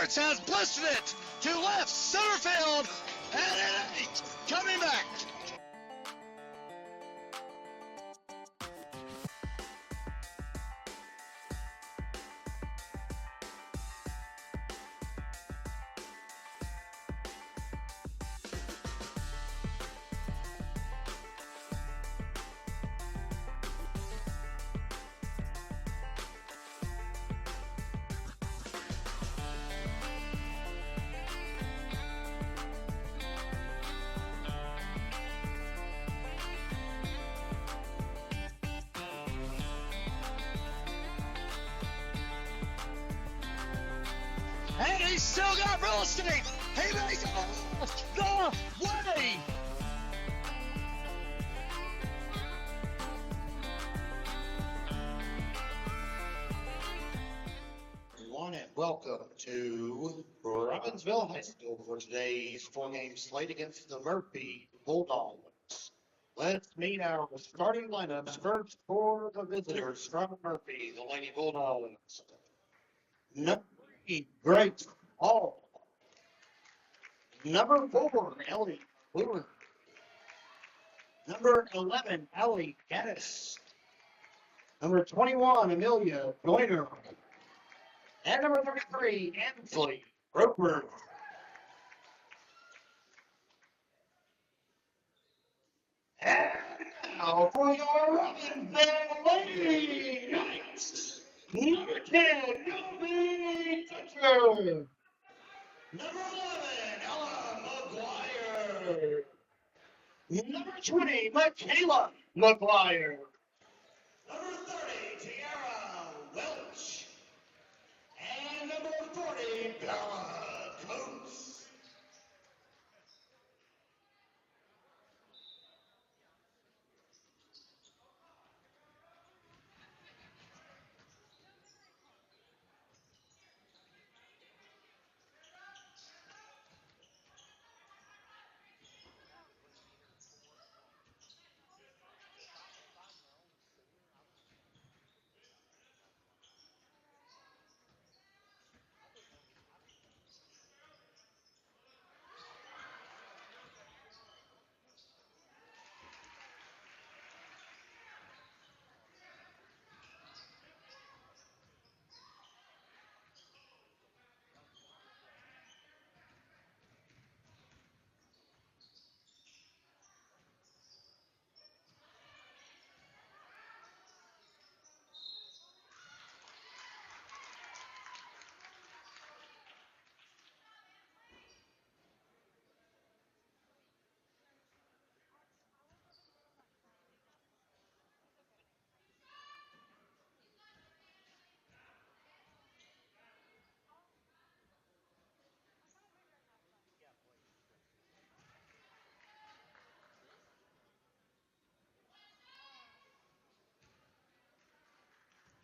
Roberts has blistered it to left center field, and it ain't coming back. And he's still got real estate. He makes it all the way. Everyone, and welcome to Robbinsville High School for today's four-game slate against the Murphy Bulldogs. Let's meet our starting lineups first for the visitors from Murphy, the Lady Bulldogs. Number 3, Grace Hall. Number 4, Ellie Brewer. Number 11, Ellie Gaddis. Number 21, Amelia Joyner. And number 33, Ansley Roper. And now for your Robbinsville Lady Knights. Number 10, Novi Toucher. Number 11, Ella McGuire. Number 20, Michaela McGuire. Number 30, Tiara Welch. And number 40, Bella Coates.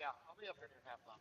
Yeah, I'll be up here in half an hour.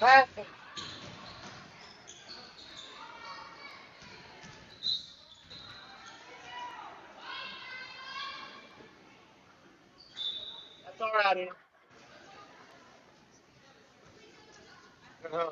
Passing. That's all right. Uh-huh.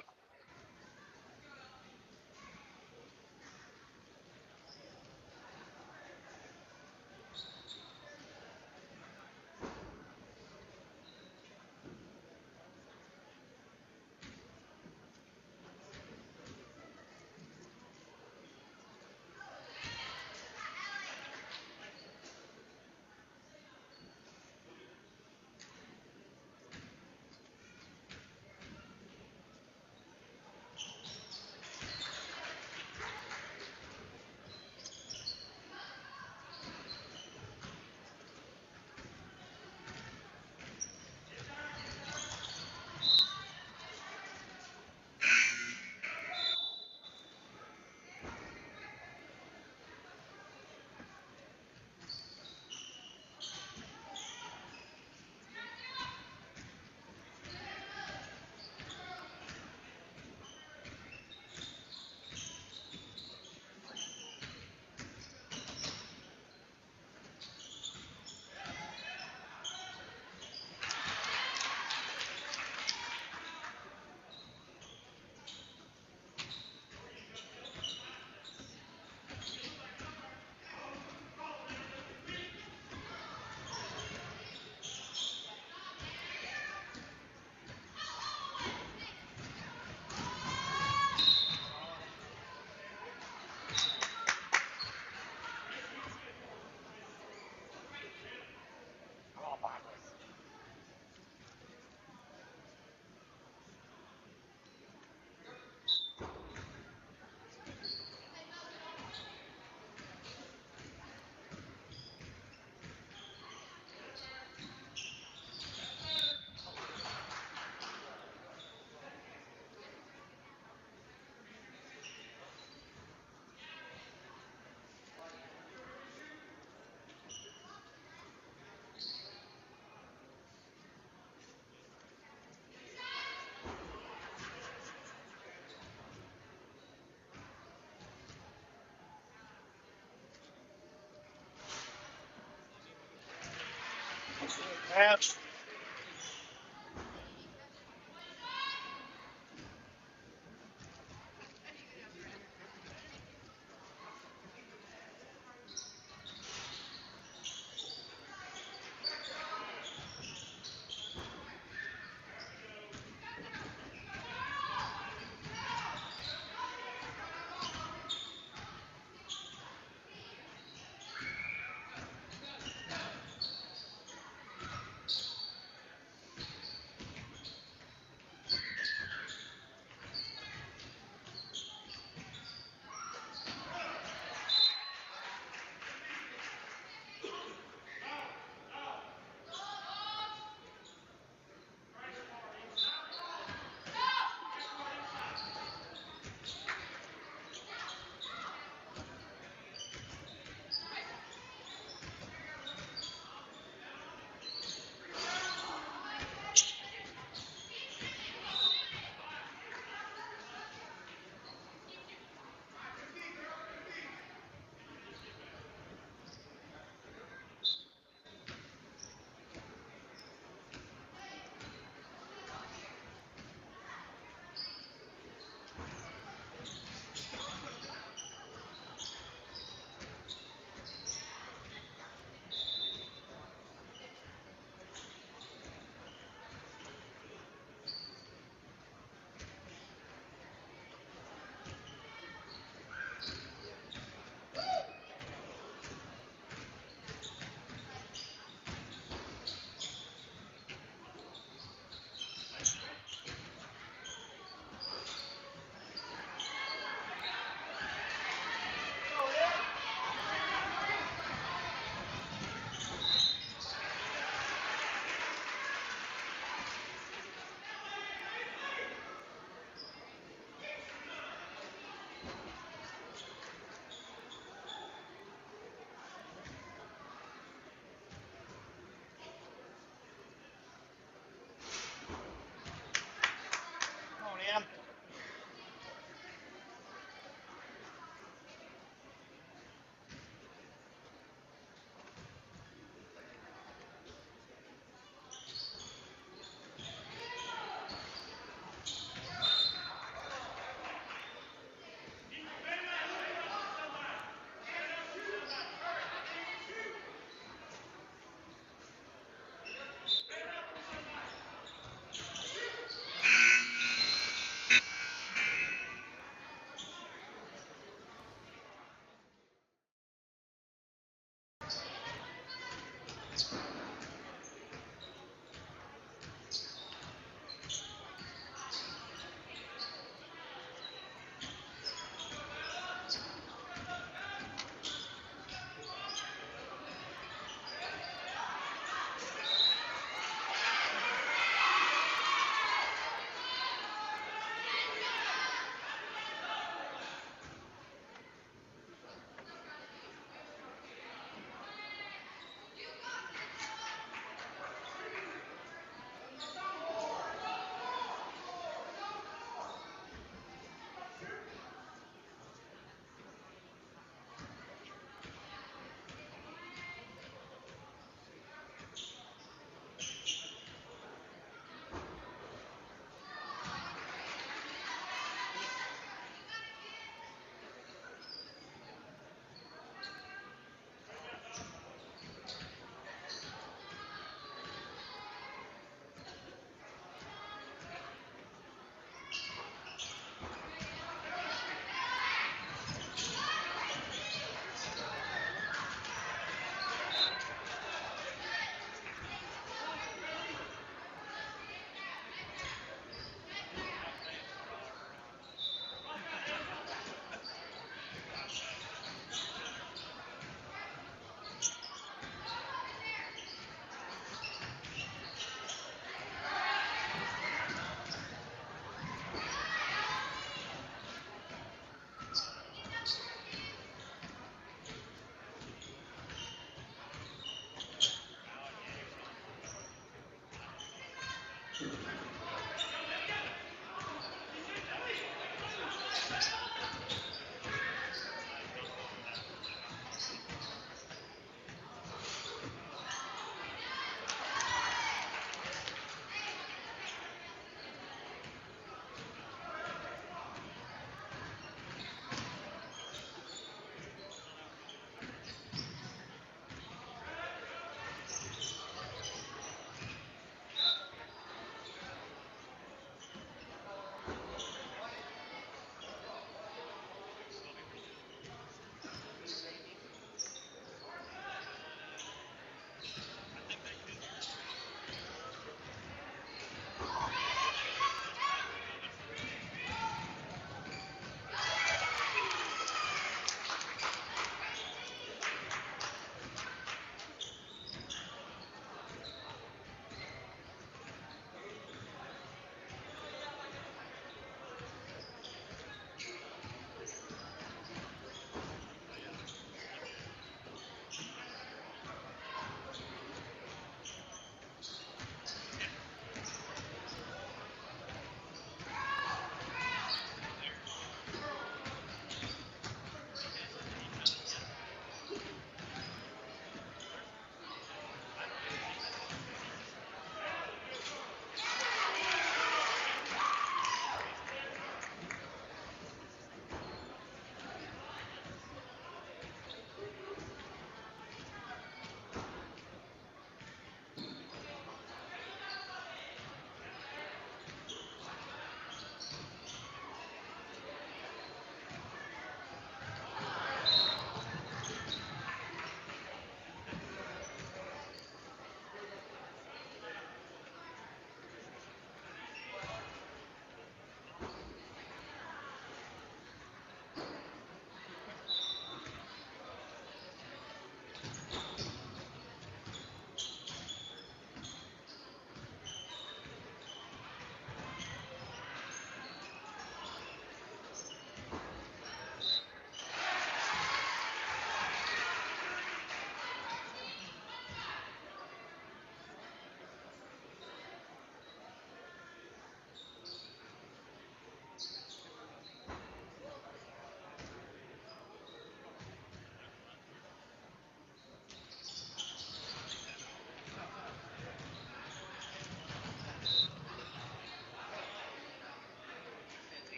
Pass.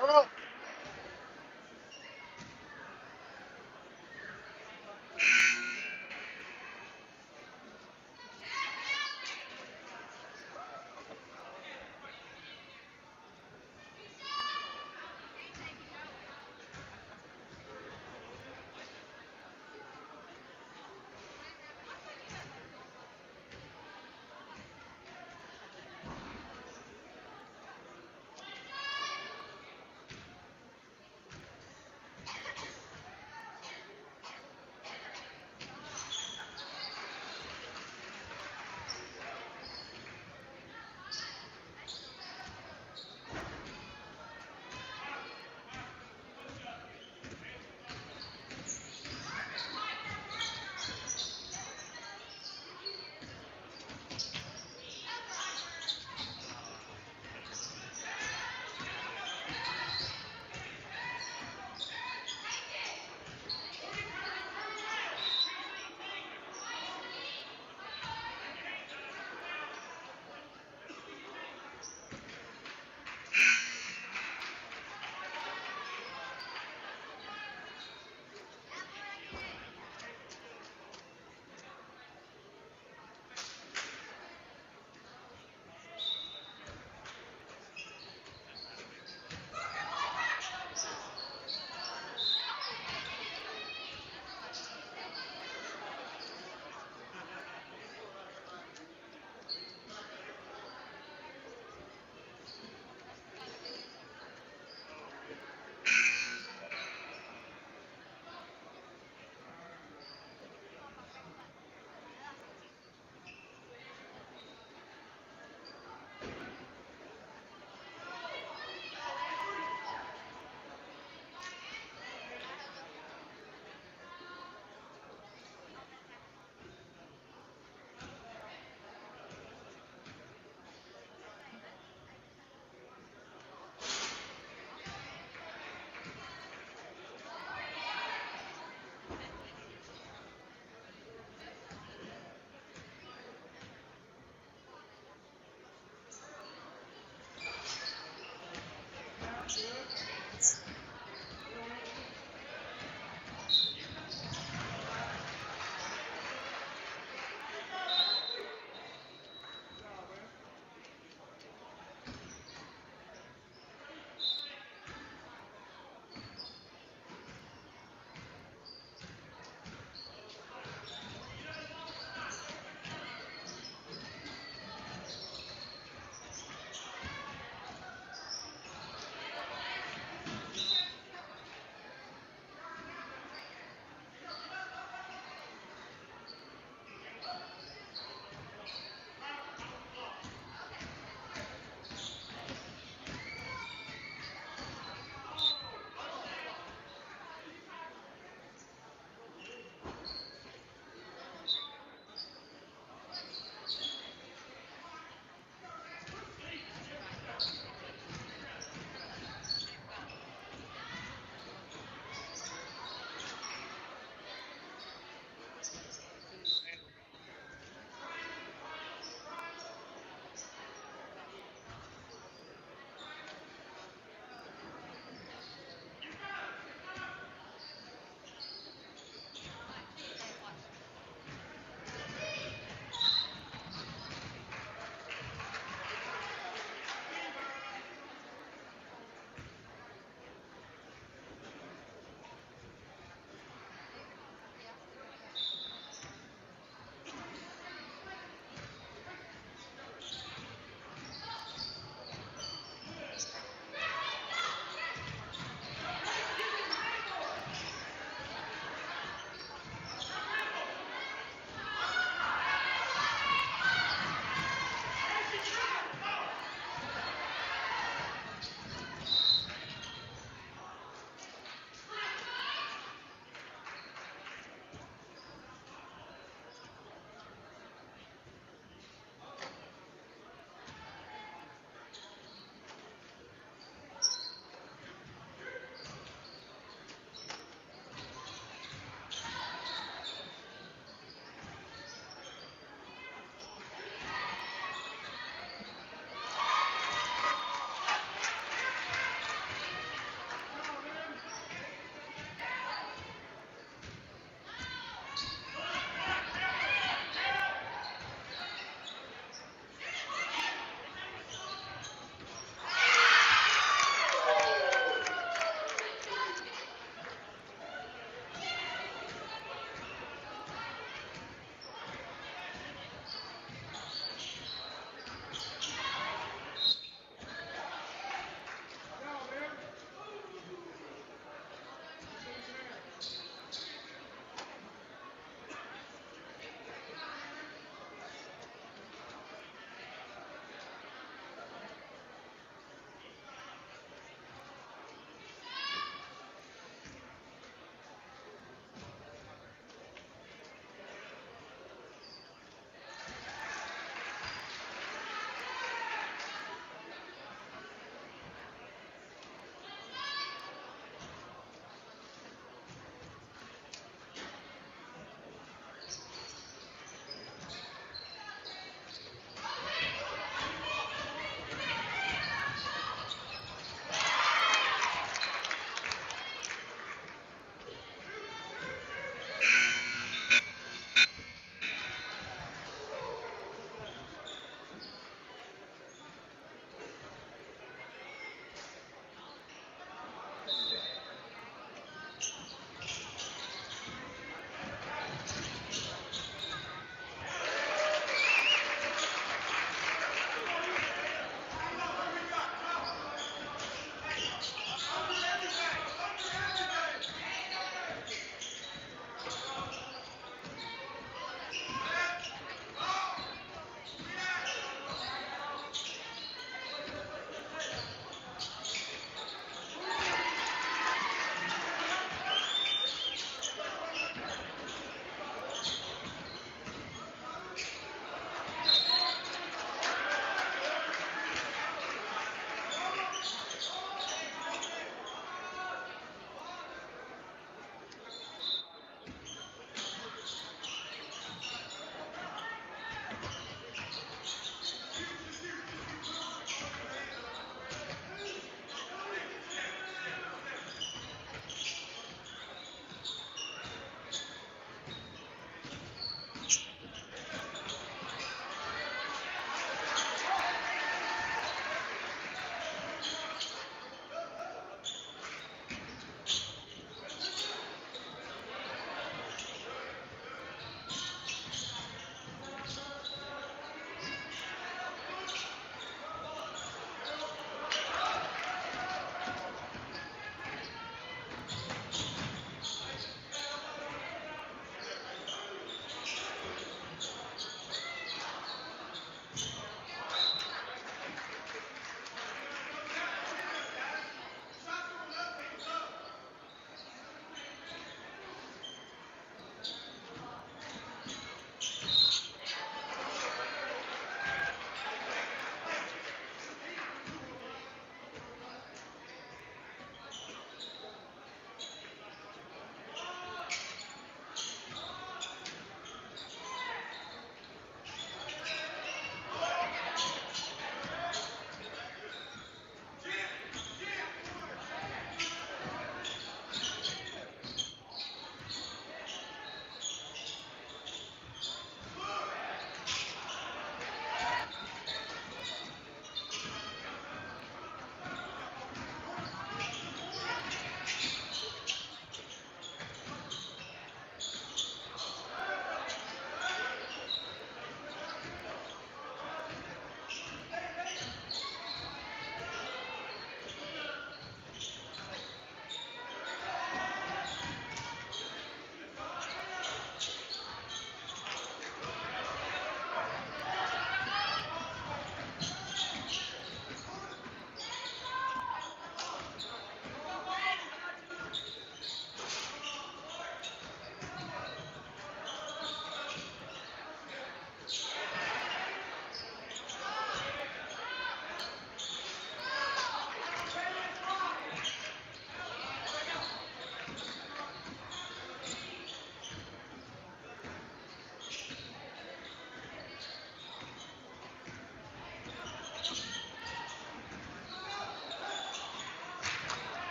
They're up.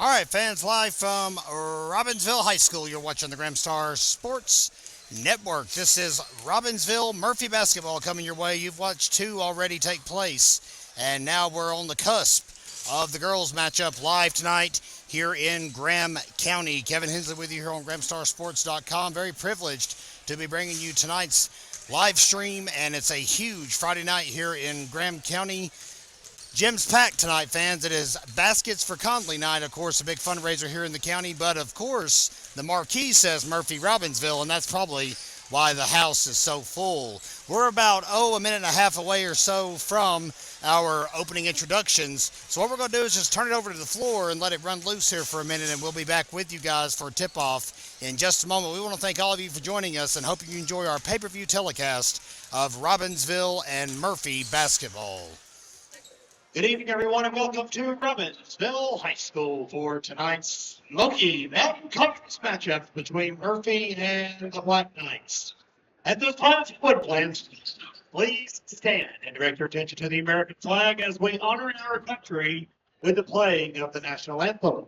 All right, fans, live from Robbinsville High School. You're watching the Gramstar Sports Network. This is Robbinsville Murphy basketball coming your way. You've watched two already take place, and now we're on the cusp of the girls matchup live tonight here in Graham County. Kevin Hensley with you here on GramstarSports.com. Very privileged to be bringing you tonight's live stream, and it's a huge Friday night here in Graham County. Gym's packed tonight, fans. It is Baskets for Conley night, of course, a big fundraiser here in the county. But, of course, the marquee says Murphy Robbinsville, and that's probably why the house is so full. We're about, a minute and a half away or so from our opening introductions. So what we're going to do is just turn it over to the floor and let it run loose here for a minute, and we'll be back with you guys for tip-off in just a moment. We want to thank all of you for joining us and hope you enjoy our pay-per-view telecast of Robbinsville and Murphy basketball. Good evening, everyone, and welcome to Robbinsville High School for tonight's Smoky Mountain Conference matchup between Murphy and the Black Knights. At this time, wood plans, please stand and direct your attention to the American flag as we honor our country with the playing of the national anthem.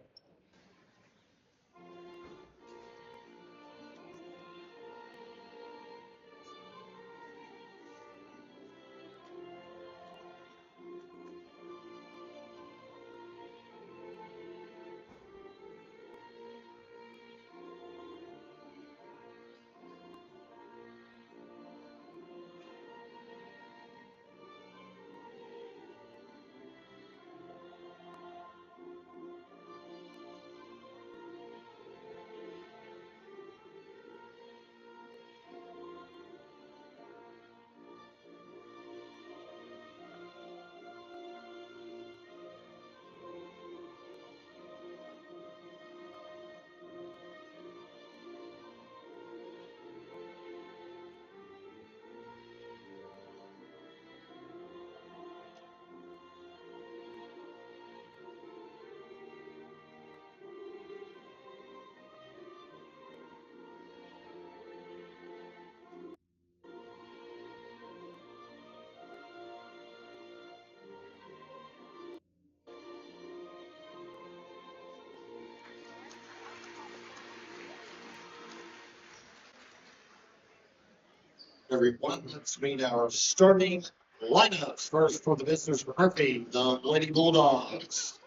Everyone, let's meet our starting lineups. First for the visitors for Murphy, the Lady Bulldogs.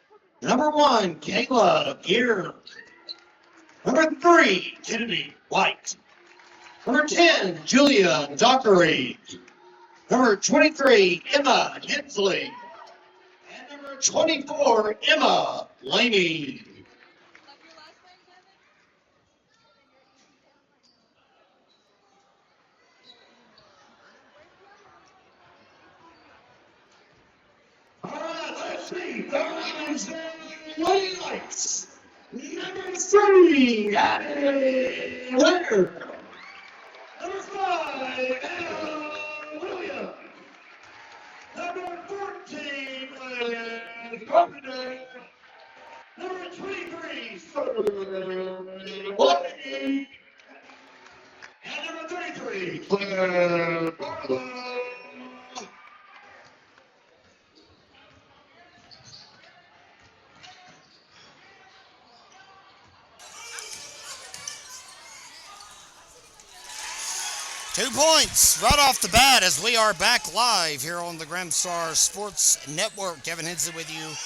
Number 1, Kayla Gear. Number 3, Kennedy White. Number 10, Julia Dockery. Number 23, Emma Hensley. And number 24, Emma Laney. All right, let's see. The Lady Lights. Number 3, Abby Winter. Number 5, Anna Williams. Number 14, Carpenter. Number 23, Whitney. And number 33, Claire Barlow. 2 points right off the bat as we are back live here on the Gramstar Sports Network. Kevin Hensley with you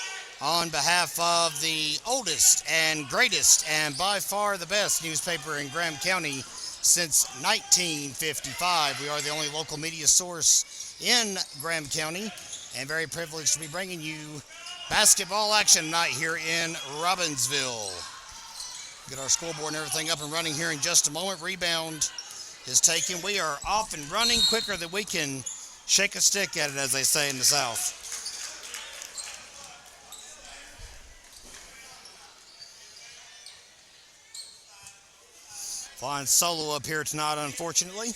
on behalf of the oldest and greatest and by far the best newspaper in Graham County since 1955. We are the only local media source in Graham County and very privileged to be bringing you basketball action tonight here in Robbinsville. Get our scoreboard and everything up and running here in just a moment. Rebound is taken. We are off and running quicker than we can shake a stick at it, as they say in the South. Flying solo up here tonight, unfortunately.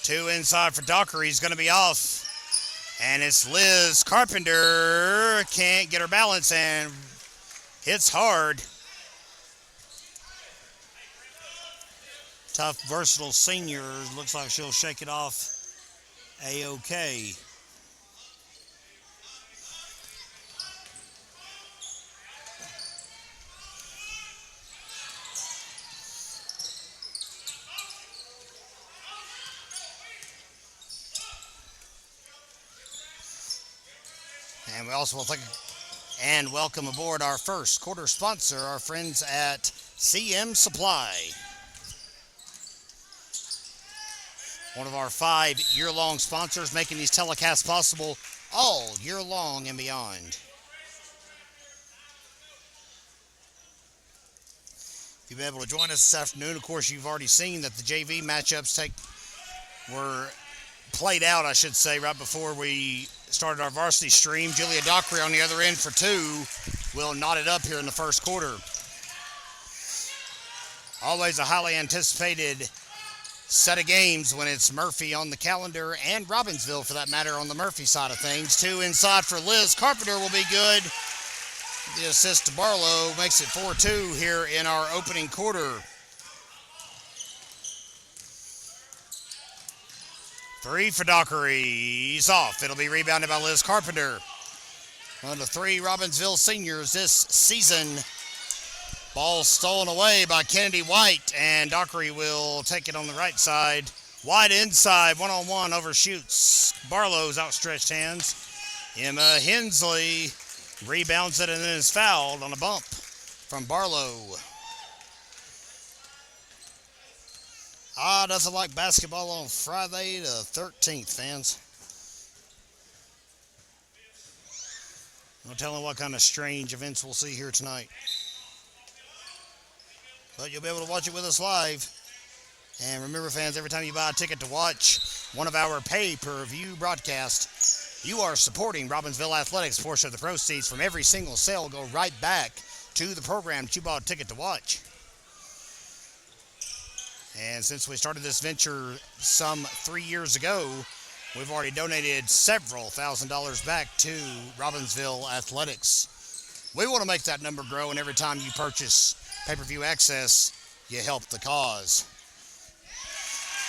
Two inside for Dockery. He's going to be off. And it's Liz Carpenter. Can't get her balance and hits hard. Tough, versatile senior. Looks like she'll shake it off A-OK. And we also will and welcome aboard our first quarter sponsor, our friends at CM Supply. One of our 5 year-long sponsors, making these telecasts possible all year long and beyond. If you've been able to join us this afternoon, of course, you've already seen that the JV matchups were played out, I should say, right before we started our varsity stream. Julia Dockery on the other end for 2 will knot it up here in the first quarter. Always a highly anticipated set of games when it's Murphy on the calendar, and Robbinsville, for that matter, on the Murphy side of things. 2 inside for Liz Carpenter will be good. The assist to Barlow makes it 4-2 here in our opening quarter. 3 for Dockery. He's off. It'll be rebounded by Liz Carpenter. One of the 3 Robbinsville seniors this season. Ball stolen away by Kennedy White, and Dockery will take it on the right side. White inside, one-on-one, overshoots Barlow's outstretched hands. Emma Hensley rebounds it and then is fouled on a bump from Barlow. Doesn't like basketball on Friday the 13th, fans. No telling what kind of strange events we'll see here tonight. But you'll be able to watch it with us live. And remember, fans, every time you buy a ticket to watch one of our pay-per-view broadcasts, you are supporting Robbinsville Athletics. Portion of the proceeds from every single sale go right back to the program that you bought a ticket to watch. And since we started this venture some 3 years ago, we've already donated several $1,000s back to Robbinsville Athletics. We want to make that number grow, and every time you purchase pay-per-view access, you help the cause.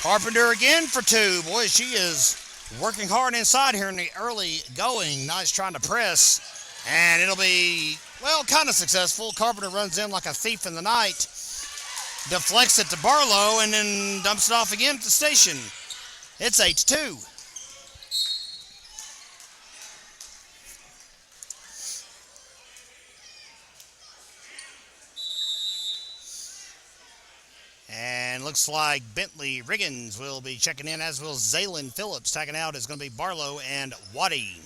Carpenter again for 2. Boy, she is working hard inside here in the early going. Nice trying to press, and it'll be, well, kind of successful. Carpenter runs in like a thief in the night, deflects it to Barlow, and then dumps it off again at the station. It's 8-2. And looks like Bentley Riggins will be checking in, as will Zaylin Phillips. Tagging out is going to be Barlow and Waddy.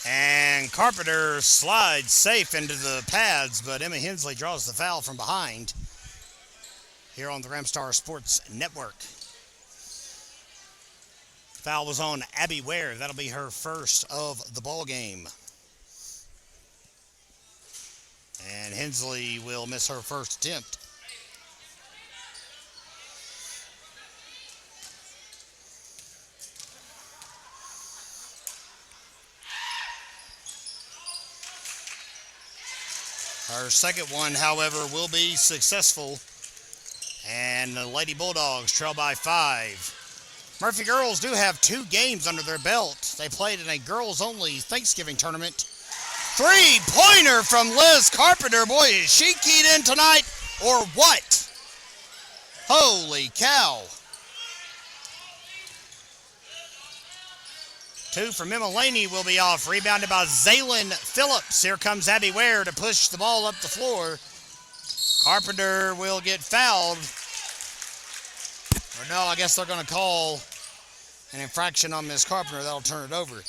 And Carpenter slides safe into the pads, but Emma Hensley draws the foul from behind here on the Ramstar Sports Network. Foul was on Abby Ware. That'll be her first of the ball game. And Hensley will miss her first attempt. Her second one, however, will be successful. And the Lady Bulldogs trail by 5. Murphy girls do have 2 games under their belt. They played in a girls-only Thanksgiving tournament. 3-pointer from Liz Carpenter. Boy, is she keyed in tonight or what? Holy cow. 2 from Emma Laney will be off. Rebounded by Zaylin Phillips. Here comes Abby Ware to push the ball up the floor. Carpenter will get fouled. Or no, I guess they're going to call an infraction on Miss Carpenter. That'll turn it over.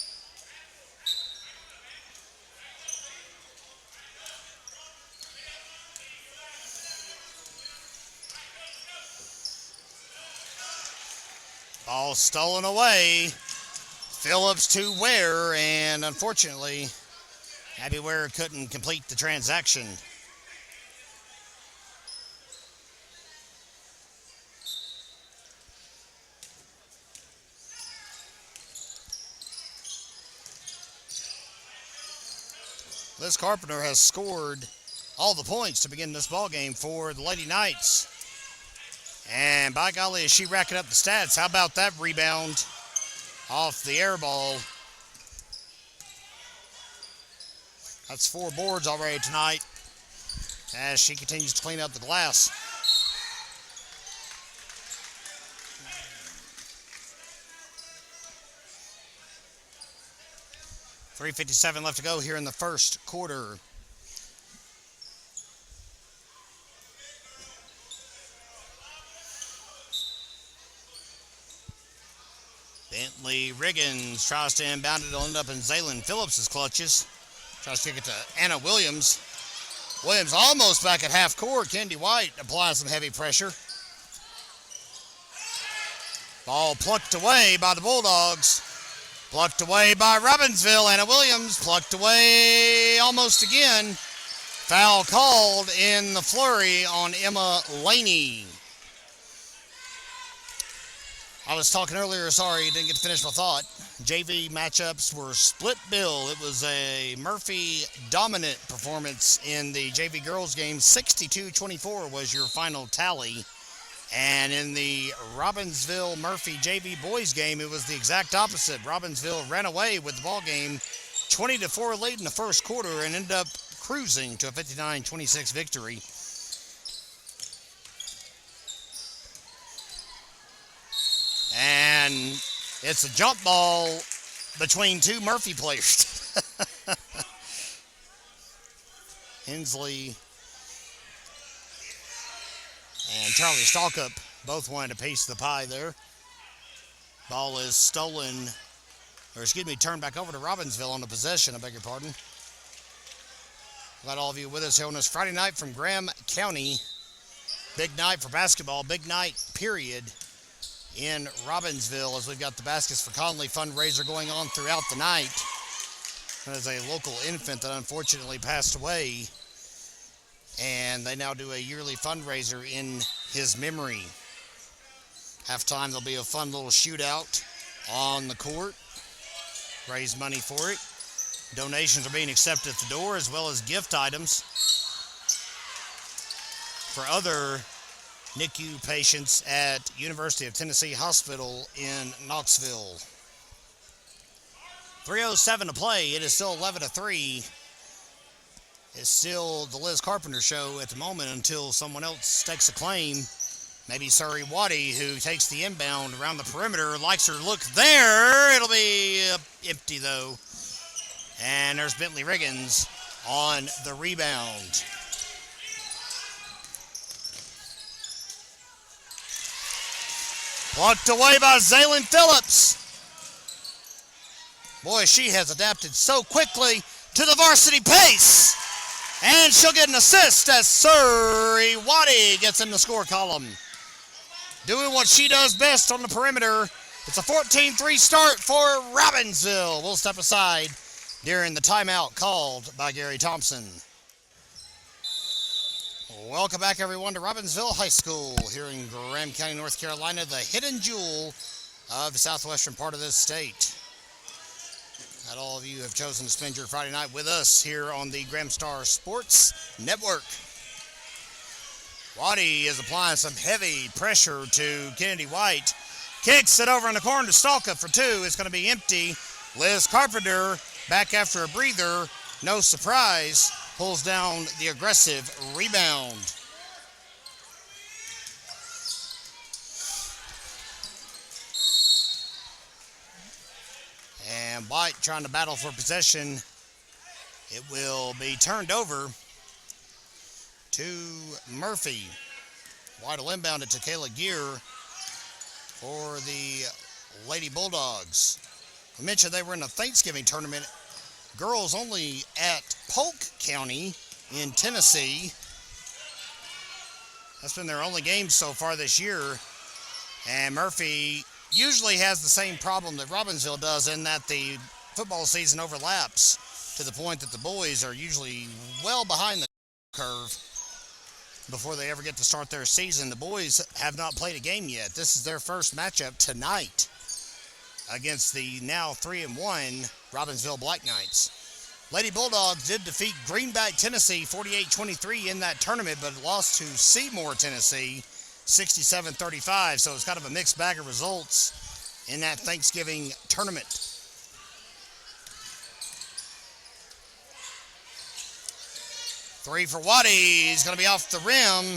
Ball stolen away. Phillips to Ware, and unfortunately, Abby Ware couldn't complete the transaction. Liz Carpenter has scored all the points to begin this ball game for the Lady Knights. And by golly, is she racking up the stats. How about that rebound off the air ball? That's 4 boards already tonight as she continues to clean up the glass. .357 left to go here in the first quarter. Bentley Riggins tries to inbound it. It'll end up in Zaylin Phillips' clutches. Tries to kick it to Anna Williams. Williams almost back at half court. Kendi White applying some heavy pressure. Ball plucked away by the Bulldogs. Plucked away by Robbinsville. Anna Williams plucked away almost again. Foul called in the flurry on Emma Laney. I was talking earlier, sorry, didn't get to finish my thought. JV matchups were split bill. It was a Murphy dominant performance in the JV girls game. 62-24 was your final tally. And in the Robbinsville Murphy JV boys game, it was the exact opposite. Robbinsville ran away with the ball game 20-4 late in the first quarter and ended up cruising to a 59-26 victory. And it's a jump ball between 2 Murphy players. Hensley and Charlie Stalkup both wanted a piece of the pie there. Ball is stolen, or excuse me, turned back over to Robbinsville on the possession, I beg your pardon. Glad all of you with us here on this Friday night from Graham County. Big night for basketball, big night, period, in Robbinsville as we've got the Baskets for Conley fundraiser going on throughout the night. There's a local infant that unfortunately passed away, and they now do a yearly fundraiser in his memory. Halftime, there'll be a fun little shootout on the court. Raise money for it. Donations are being accepted at the door, as well as gift items for other NICU patients at University of Tennessee Hospital in Knoxville. 3:07 to play. It is still 11-3. It's still the Liz Carpenter show at the moment until someone else takes a claim. Maybe Surrey Waddy, who takes the inbound around the perimeter, likes her look there. It'll be empty, though. And there's Bentley Riggins on the rebound. Plucked away by Zaylin Phillips. Boy, she has adapted so quickly to the varsity pace. And she'll get an assist as Surrey Waddy gets in the score column. Doing what she does best on the perimeter. It's a 14-3 start for Robbinsville. We'll step aside during the timeout called by Gary Thompson. Welcome back, everyone, to Robbinsville High School here in Graham County, North Carolina, the hidden jewel of the southwestern part of this state. Glad all of you have chosen to spend your Friday night with us here on the Graham Star Sports Network. Waddy is applying some heavy pressure to Kennedy White. Kicks it over in the corner to Stalka for 2. It's going to be empty. Liz Carpenter back after a breather. No surprise. Pulls down the aggressive rebound. And White trying to battle for possession. It will be turned over to Murphy. White will inbound it to Kayla Gear for the Lady Bulldogs. I mentioned they were in a Thanksgiving tournament. Girls only at Polk County in Tennessee. That's been their only game so far this year. And Murphy usually has the same problem that Robbinsville does in that the football season overlaps to the point that the boys are usually well behind the curve before they ever get to start their season. The boys have not played a game yet. This is their first matchup tonight against the now 3-1 Robbinsville Black Knights. Lady Bulldogs did defeat Greenback, Tennessee 48-23 in that tournament, but lost to Seymour, Tennessee 67-35. So it's kind of a mixed bag of results in that Thanksgiving tournament. Three for Waddy. He's going to be off the rim.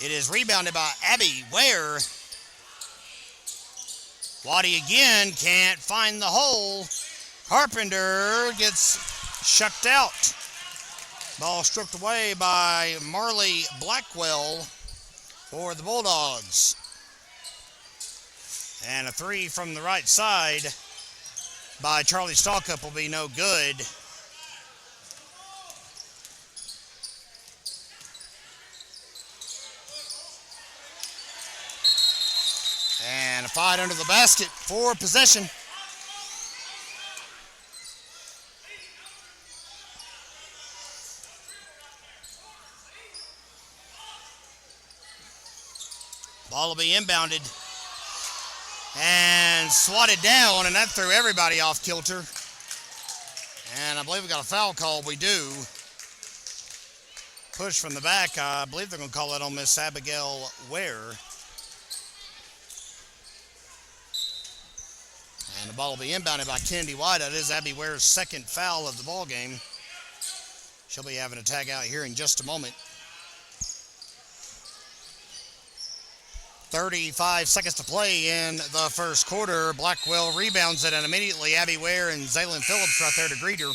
It is rebounded by Abby Ware. Waddy again can't find the hole. Carpenter gets shucked out. Ball stripped away by Marley Blackwell for the Bulldogs. And a three from the right side by Charlie Stalkup will be no good. And a fight under the basket for possession. Ball will be inbounded and swatted down, and that threw everybody off kilter. And I believe we got a foul call. We do. Push from the back. I believe they're going to call it on Miss Abigail Ware. And the ball will be inbounded by Kennedy White. That is Abby Ware's second foul of the ball game. She'll be having a tag out here in just a moment. 35 seconds to play in the first quarter. Blackwell rebounds it, and immediately Abby Ware and Zaylin Phillips right there to greet her.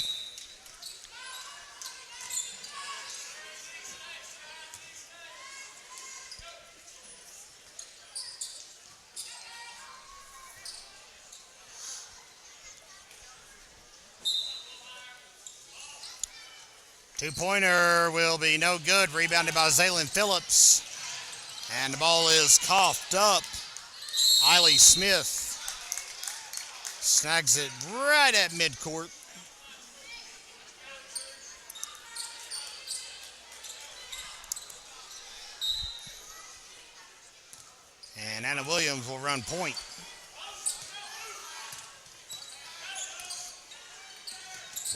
Two-pointer will be no good. Rebounded by Zaylin Phillips. And the ball is coughed up. Eiley Smith snags it right at midcourt. And Anna Williams will run point.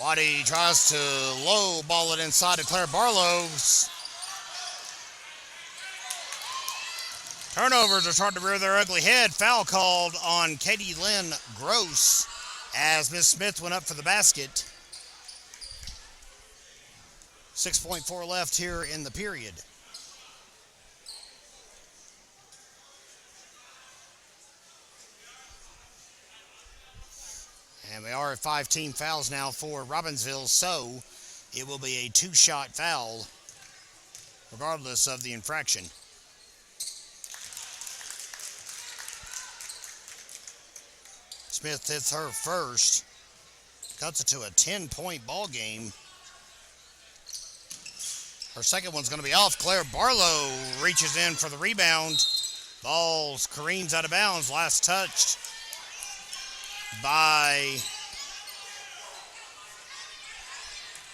Waddy tries to low ball it inside to Claire Barlows. Turnovers are starting to rear their ugly head. Foul called on Katie Lynn Gross as Miss Smith went up for the basket. 6.4 left here in the period. And we are at 5 team fouls now for Robbinsville, so it will be a 2-shot foul regardless of the infraction. Smith hits her first, cuts it to a 10-point ball game. Her second one's going to be off. Claire Barlow reaches in for the rebound. Ball careens out of bounds. Last touched by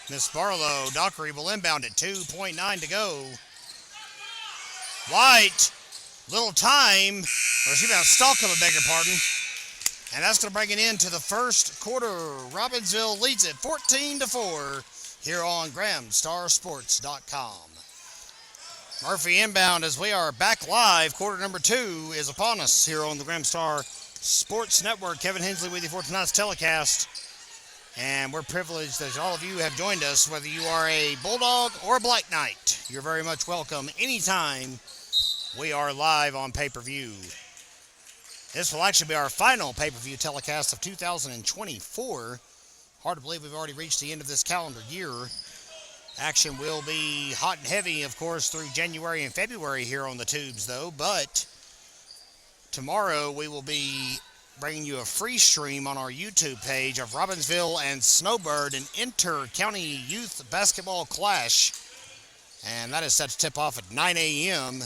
Miss Barlow. Dockery will inbound it. 2.9 to go. White, little time. Or she about Stalkup, I beg your pardon. And that's going to bring it into the first quarter. Robbinsville leads it 14-4 here on GramStarSports.com. Murphy inbound as we are back live. Quarter number 2 is upon us here on the Gramstar Sports Network. Kevin Hensley with you for tonight's telecast. And we're privileged that all of you have joined us, whether you are a Bulldog or a Black Knight. You're very much welcome anytime we are live on pay-per-view. This will actually be our final pay-per-view telecast of 2024. Hard to believe we've already reached the end of this calendar year. Action will be hot and heavy, of course, through January and February here on the tubes, though. But tomorrow we will be bringing you a free stream on our YouTube page of Robbinsville and Snowbird, an inter-county youth basketball clash. And that is set to tip off at 9 a.m.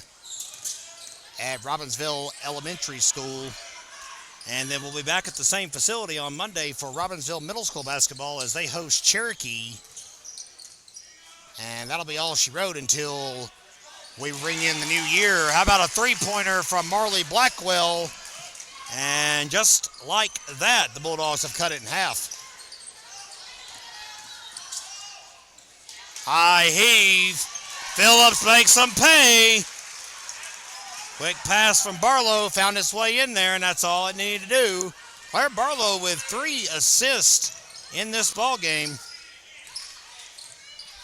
at Robbinsville Elementary School. And then we'll be back at the same facility on Monday for Robbinsville Middle School basketball as they host Cherokee. And that'll be all she wrote until we ring in the new year. How about a three-pointer from Marley Blackwell? And just like that, the Bulldogs have cut it in half. High heave. Phillips makes them pay. Quick pass from Barlow found its way in there, and that's all it needed to do. Claire Barlow with 3 assists in this ball game.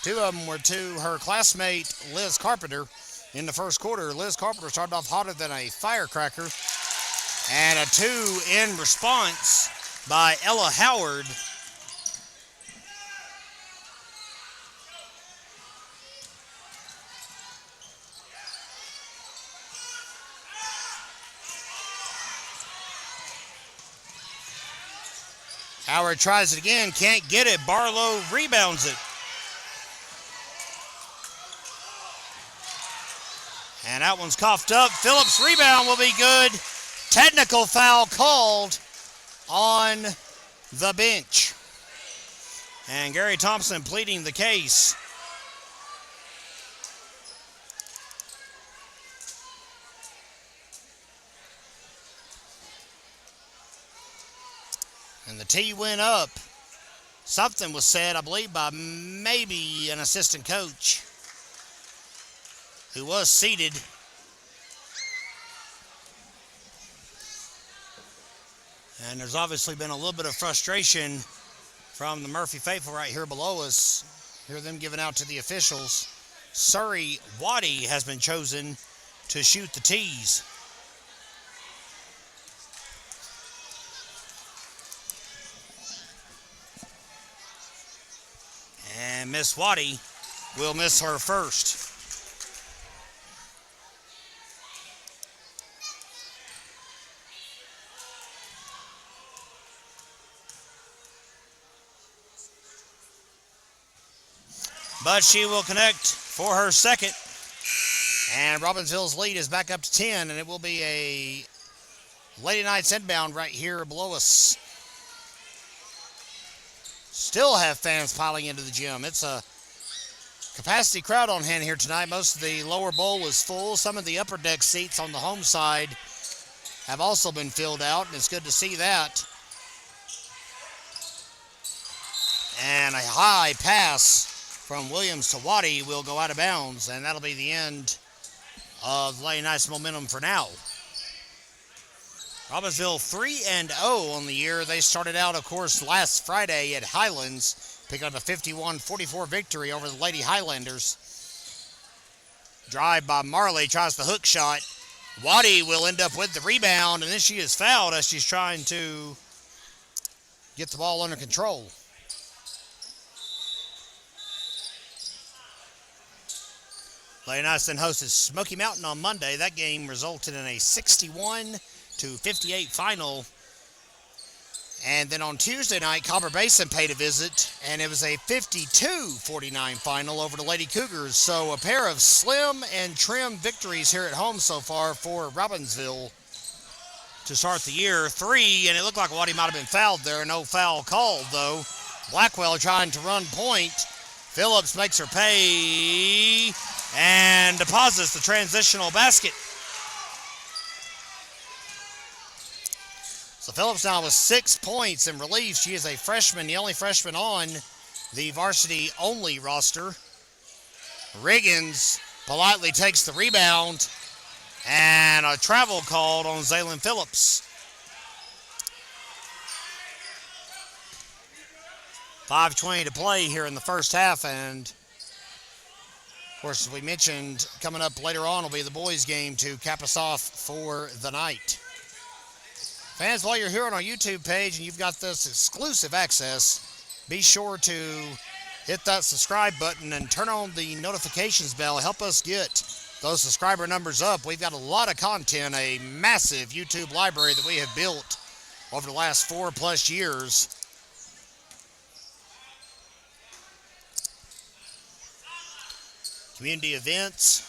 2 of them were to her classmate Liz Carpenter in the first quarter. Liz Carpenter started off hotter than a firecracker, and a 2 in response by Ella Howard. Howard tries it again, can't get it. Barlow rebounds it. And that one's coughed up. Phillips' rebound will be good. Technical foul called on the bench. And Gary Thompson pleading the case. And the tee went up. Something was said, I believe, by maybe an assistant coach who was seated. And there's obviously been a little bit of frustration from the Murphy faithful right here below us. Hear them giving out to the officials. Surrey Waddy has been chosen to shoot the tees. And Miss Waddy will miss her first. But she will connect for her second. And Robbinsville's lead is back up to 10, and it will be a Lady Knights inbound right here below us. Still have fans piling into the gym. It's a capacity crowd on hand here tonight. Most of the lower bowl is full. Some of the upper deck seats on the home side have also been filled out, and it's good to see that. And a high pass from Williams to Waddy will go out of bounds, and that'll be the end of Lady Knights momentum for now. Robbinsville 3-0 on the year. They started out, of course, last Friday at Highlands, picking up a 51-44 victory over the Lady Highlanders. Drive by Marley, tries the hook shot. Waddy will end up with the rebound, and then she is fouled as she's trying to get the ball under control. Lady Knights then hosted Smoky Mountain on Monday. That game resulted in a 61-58 final. And then on Tuesday night, Copper Basin paid a visit, and it was a 52-49 final over the Lady Cougars. So a pair of slim and trim victories here at home so far for Robbinsville to start the year. 3, and it looked like Waddy might have been fouled there. No foul called, though. Blackwell trying to run point. Phillips makes her pay and deposits the transitional basket. So Phillips now with 6 points in relief. She is a freshman, the only freshman on the varsity only roster. Riggins politely takes the rebound, and a travel called on Zaylin Phillips. 5:20 to play here in the first half, and of course, as we mentioned, coming up later on will be the boys' game to cap us off for the night. Fans, while you're here on our YouTube page and you've got this exclusive access, be sure to hit that subscribe button and turn on the notifications bell. Help us get those subscriber numbers up. We've got a lot of content, a massive YouTube library that we have built over the last 4+ years. Community events,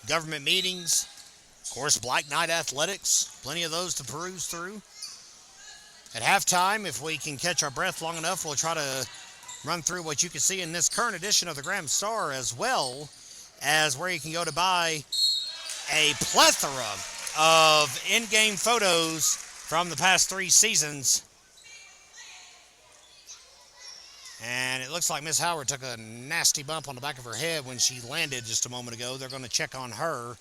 government meetings, of course, Black Knight athletics, plenty of those to peruse through. At halftime, if we can catch our breath long enough, we'll try to run through what you can see in this current edition of the Graham Star, as well as where you can go to buy a plethora of in-game photos from the past 3 seasons. And it looks like Miss Howard took a nasty bump on the back of her head when she landed just a moment ago. They're going to check on her.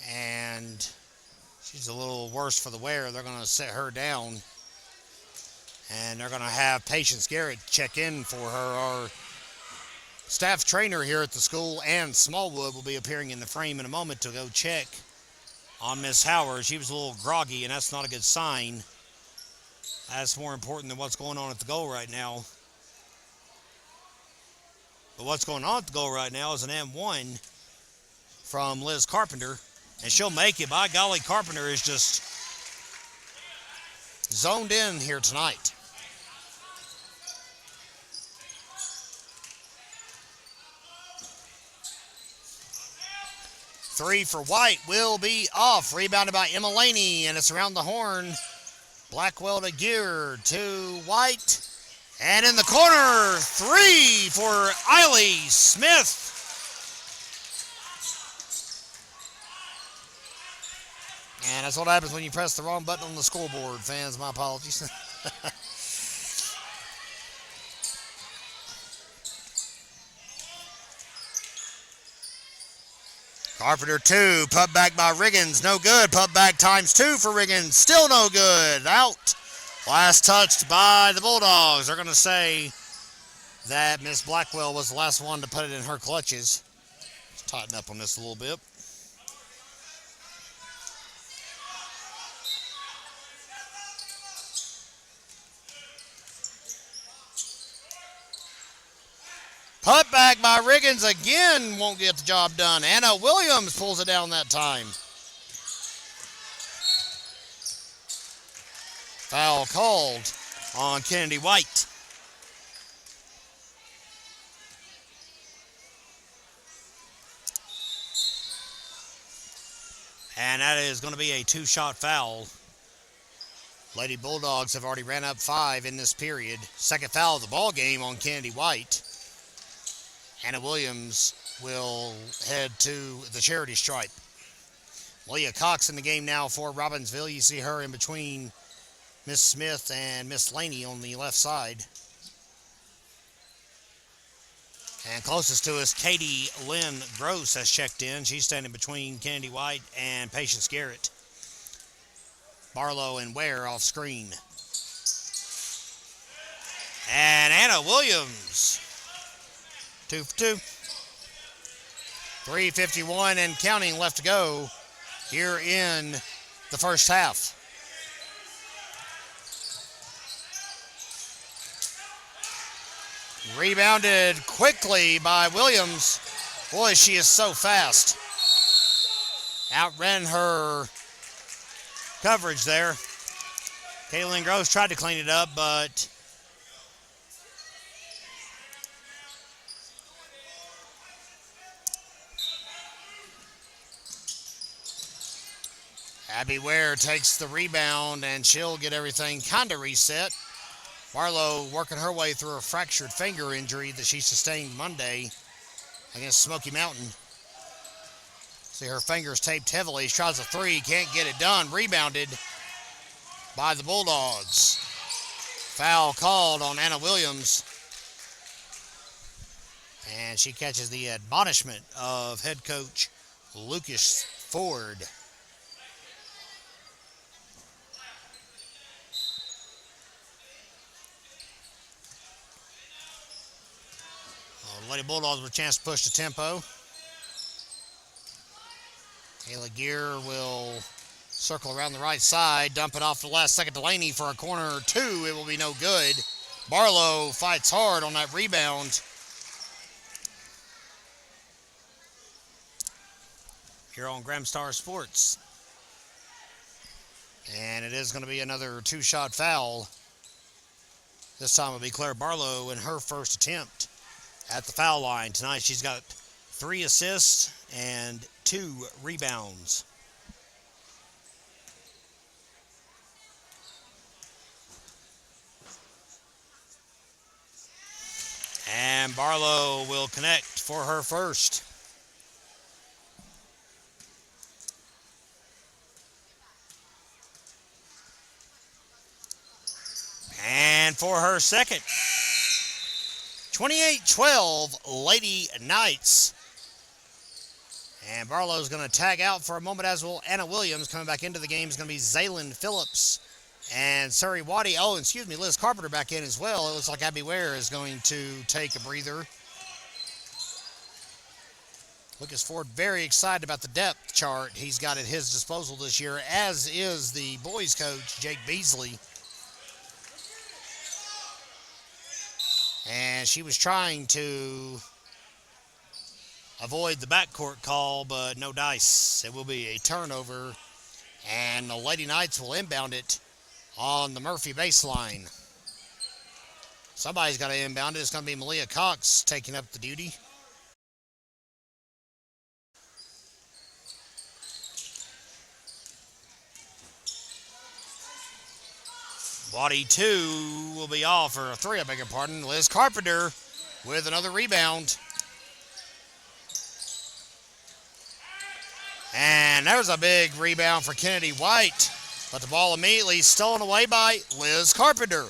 And she's a little worse for the wear. They're going to set her down. And they're going to have Patience Garrett check in for her. Our staff trainer here at the school, Ann Smallwood, will be appearing in the frame in a moment to go check on Miss Howard. She was a little groggy, and that's not a good sign. That's more important than what's going on at the goal right now. But what's going on at the goal right now is an M1 from Liz Carpenter, and she'll make it. By golly, Carpenter is just zoned in here tonight. Three for White will be off. Rebounded by Emma Laney, and it's around the horn. Blackwell to Gear to White. And in the corner, three for Eiley Smith. And that's what happens when you press the wrong button on the scoreboard, fans. My apologies. Carpenter 2, put back by Riggins, no good. Put back times 2 for Riggins, still no good. Out. Last touched by the Bulldogs. They're going to say that Miss Blackwell was the last one to put it in her clutches. Let's tighten up on this a little bit. Put back by Riggins again, won't get the job done. Anna Williams pulls it down that time. Foul called on Kennedy White. And that is going to be a 2-shot foul. Lady Bulldogs have already ran up 5 in this period. Second foul of the ball game on Kennedy White. Anna Williams will head to the charity stripe. Leah Cox in the game now for Robbinsville. You see her in between Miss Smith and Miss Laney on the left side. And closest to us, Katie Lynn Gross has checked in. She's standing between Kennedy White and Patience Garrett. Barlow and Ware off screen. And Anna Williams, 2 for 2. 3:51 and counting left to go here in the first half. Rebounded quickly by Williams. Boy, she is so fast. Outran her coverage there. Kaylin Gross tried to clean it up, but Abby Ware takes the rebound, and she'll get everything kind of reset. Barlow working her way through a fractured finger injury that she sustained Monday against Smoky Mountain. See her fingers taped heavily. She tries a three, can't get it done. Rebounded by the Bulldogs. Foul called on Anna Williams. And she catches the admonishment of head coach Lucas Ford. Lady Bulldogs with a chance to push the tempo. Kayla Gear will circle around the right side, dump it off the last second to Laney for a corner 2. It will be no good. Barlow fights hard on that rebound. Here on Gramstar Sports. And it is going to be another 2-shot foul. This time it'll be Claire Barlow in her first attempt at the foul line. Tonight she's got 3 assists and 2 rebounds. And Barlow will connect for her first. for her second. 28-12, Lady Knights. And Barlow's going to tag out for a moment, as will Anna Williams. Coming back into the game is going to be Zaylin Phillips and Suri Wadi. Liz Carpenter back in as well. It looks like Abby Ware is going to take a breather. Lucas Ford very excited about the depth chart he's got at his disposal this year, as is the boys coach, Jake Beasley. And she was trying to avoid the backcourt call, but no dice. It will be a turnover, and the Lady Knights will inbound it on the Murphy baseline. Somebody's got to inbound it. It's going to be Malia Cox taking up the duty. Waddy 2 will be off, or 3, I beg your pardon. Liz Carpenter with another rebound. And there's a big rebound for Kennedy White, but the ball immediately stolen away by Liz Carpenter.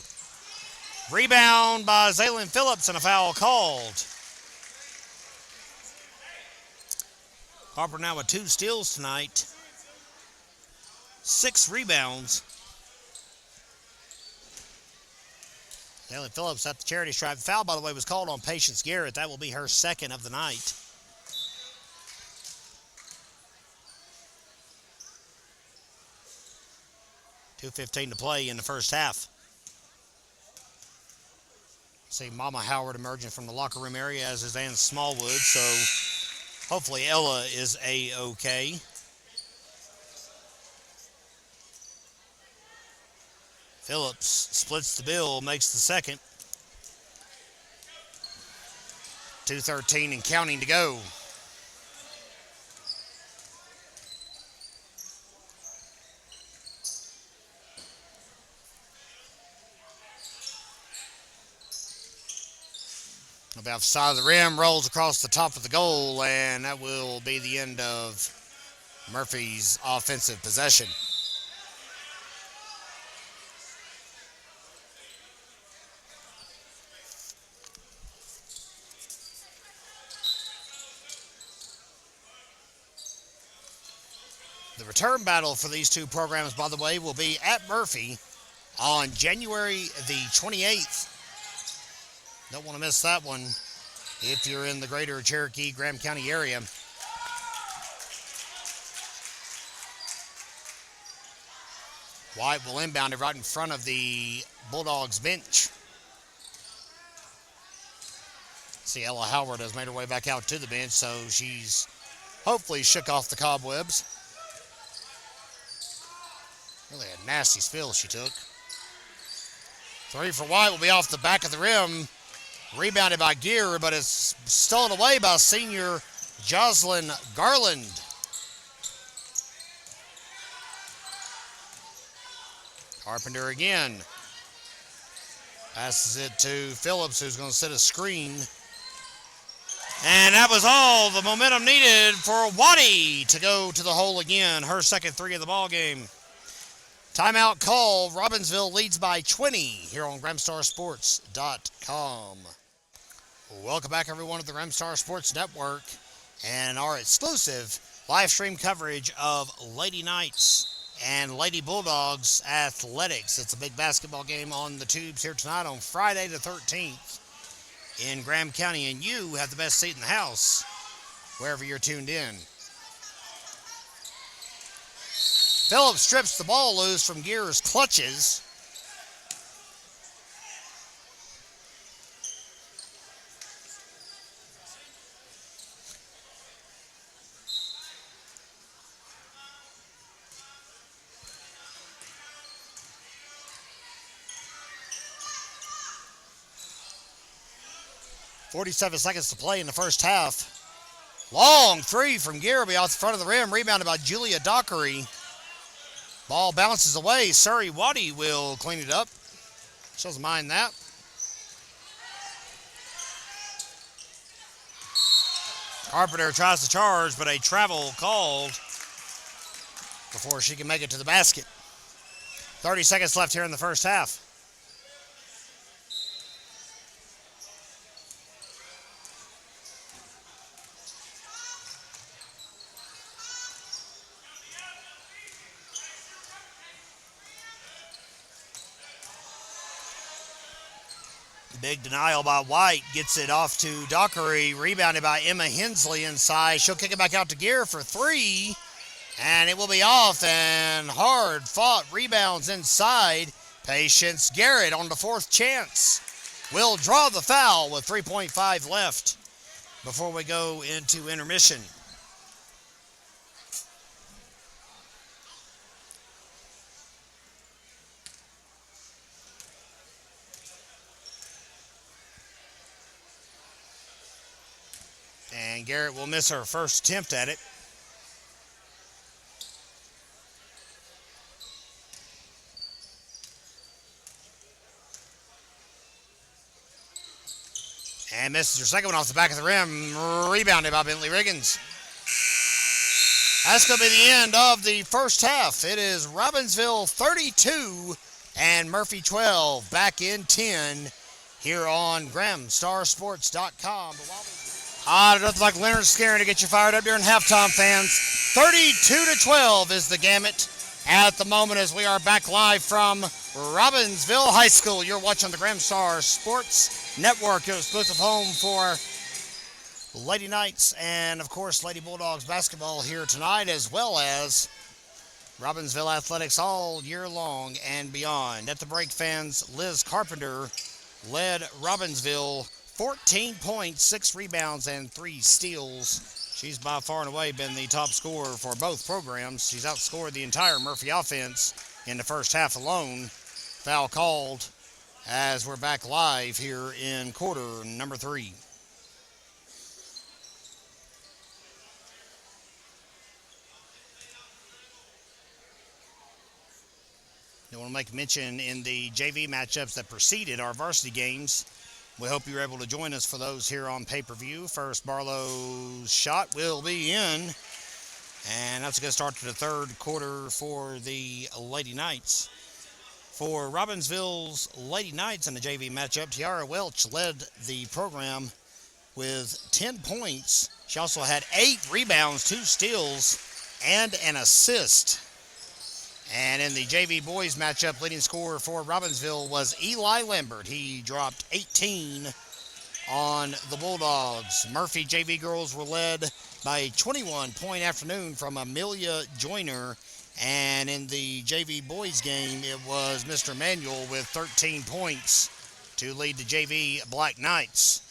Rebound by Zaylin Phillips and a foul called. Carpenter now with 2 steals tonight. 6 rebounds. Zaylin Phillips at the charity stripe. Foul, by the way, was called on Patience Garrett. That will be her second of the night. .2:15 to play in the first half. See Mama Howard emerging from the locker room area, as is Ann Smallwood, so hopefully Ella is A-OK. Phillips splits the bill, makes the second. 2:13 and counting to go. About the side of the rim, rolls across the top of the goal, and that will be the end of Murphy's offensive possession. The return battle for these two programs, by the way, will be at Murphy on January the 28th. Don't want to miss that one if you're in the greater Cherokee, Graham County area. White will inbound it right in front of the Bulldogs bench. See, Ella Howard has made her way back out to the bench, so she's hopefully shook off the cobwebs. Really a nasty spill she took. 3 for White will be off the back of the rim. Rebounded by Gear, but it's stolen away by senior Jocelyn Garland. Carpenter again. Passes it to Phillips, who's going to set a screen. And that was all the momentum needed for Waddy to go to the hole again. Her second 3 of the ball game. Timeout call. Robbinsville leads by 20 here on GramstarSports.com. Welcome back, everyone, to the Gramstar Sports Network and our exclusive live stream coverage of Lady Knights and Lady Bulldogs athletics. It's a big basketball game on the tubes here tonight on Friday the 13th in Graham County, and you have the best seat in the house wherever you're tuned in. Phillips strips the ball loose from Gear's clutches. .47 seconds to play in the first half. Long 3 from Garrity off the front of the rim, rebounded by Julia Dockery. Ball bounces away. Suri Waddy will clean it up. She doesn't mind that. Carpenter tries to charge, but a travel called before she can make it to the basket. 30 seconds left here in the first half. Big denial by White. Gets it off to Dockery. Rebounded by Emma Hensley inside. She'll kick it back out to Gear for three. And it will be off, and hard fought rebounds inside. Patience Garrett on the fourth chance will draw the foul with 3.5 left before we go into intermission. And Garrett will miss her first attempt at it. And misses her second one off the back of the rim. Rebounded by Bentley Riggins. That's going to be the end of the first half. It is Robbinsville 32 and Murphy 12 back in 10 here on GramStarSports.com. Nothing like Leonard Scarron to get you fired up during halftime, fans. 32-12 is the gamut at the moment as we are back live from Robbinsville High School. You're watching the GramStar Sports Network, your exclusive home for Lady Knights and, of course, Lady Bulldogs basketball here tonight, as well as Robbinsville athletics all year long and beyond. At the break, fans, Liz Carpenter led Robbinsville 14 points, 6 rebounds, and 3 steals. She's by far and away been the top scorer for both programs. She's outscored the entire Murphy offense in the first half alone. Foul called as we're back live here in quarter number 3. I want to make mention in the JV matchups that preceded our varsity games. We hope you're able to join us for those here on pay-per-view. First, Barlow's shot will be in. And that's a good start to the third quarter for the Lady Knights. For Robbinsville's Lady Knights in the JV matchup, Tiara Welch led the program with 10 points. She also had 8 rebounds, 2 steals, and an assist. And in the JV boys matchup, leading scorer for Robbinsville was Eli Lambert. He dropped 18 on the Bulldogs. Murphy JV girls were led by a 21-point afternoon from Amelia Joyner. And in the JV boys game, it was Mr. Manuel with 13 points to lead the JV Black Knights.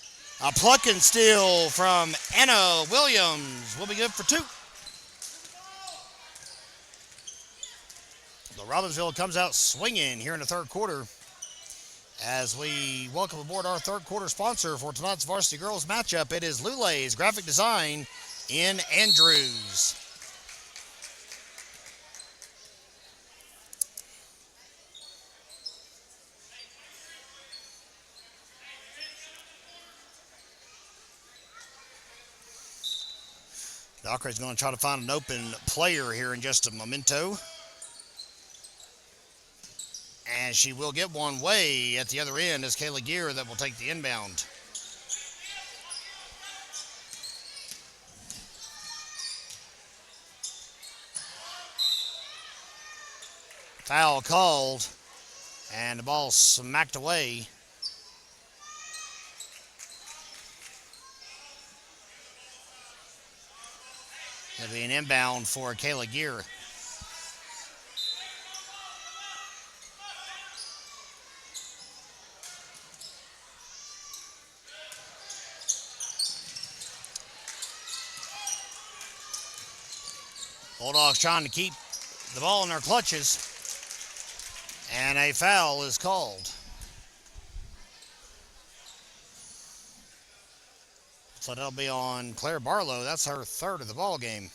A pluck and steal from Anna Williams will be good for 2. The Robbinsville comes out swinging here in the third quarter as we welcome aboard our third quarter sponsor for tonight's varsity girls matchup. It is Lulay's Graphic Design in Andrews. Dockery's going to try to find an open player here in just a momento. And she will get one way at the other end as Kayla Gear that will take the inbound. Foul called, and the ball smacked away. It'll be an inbound for Kayla Gear. Bulldogs trying to keep the ball in their clutches, and a foul is called. So that'll be on Claire Barlow. That's her third of the ball game.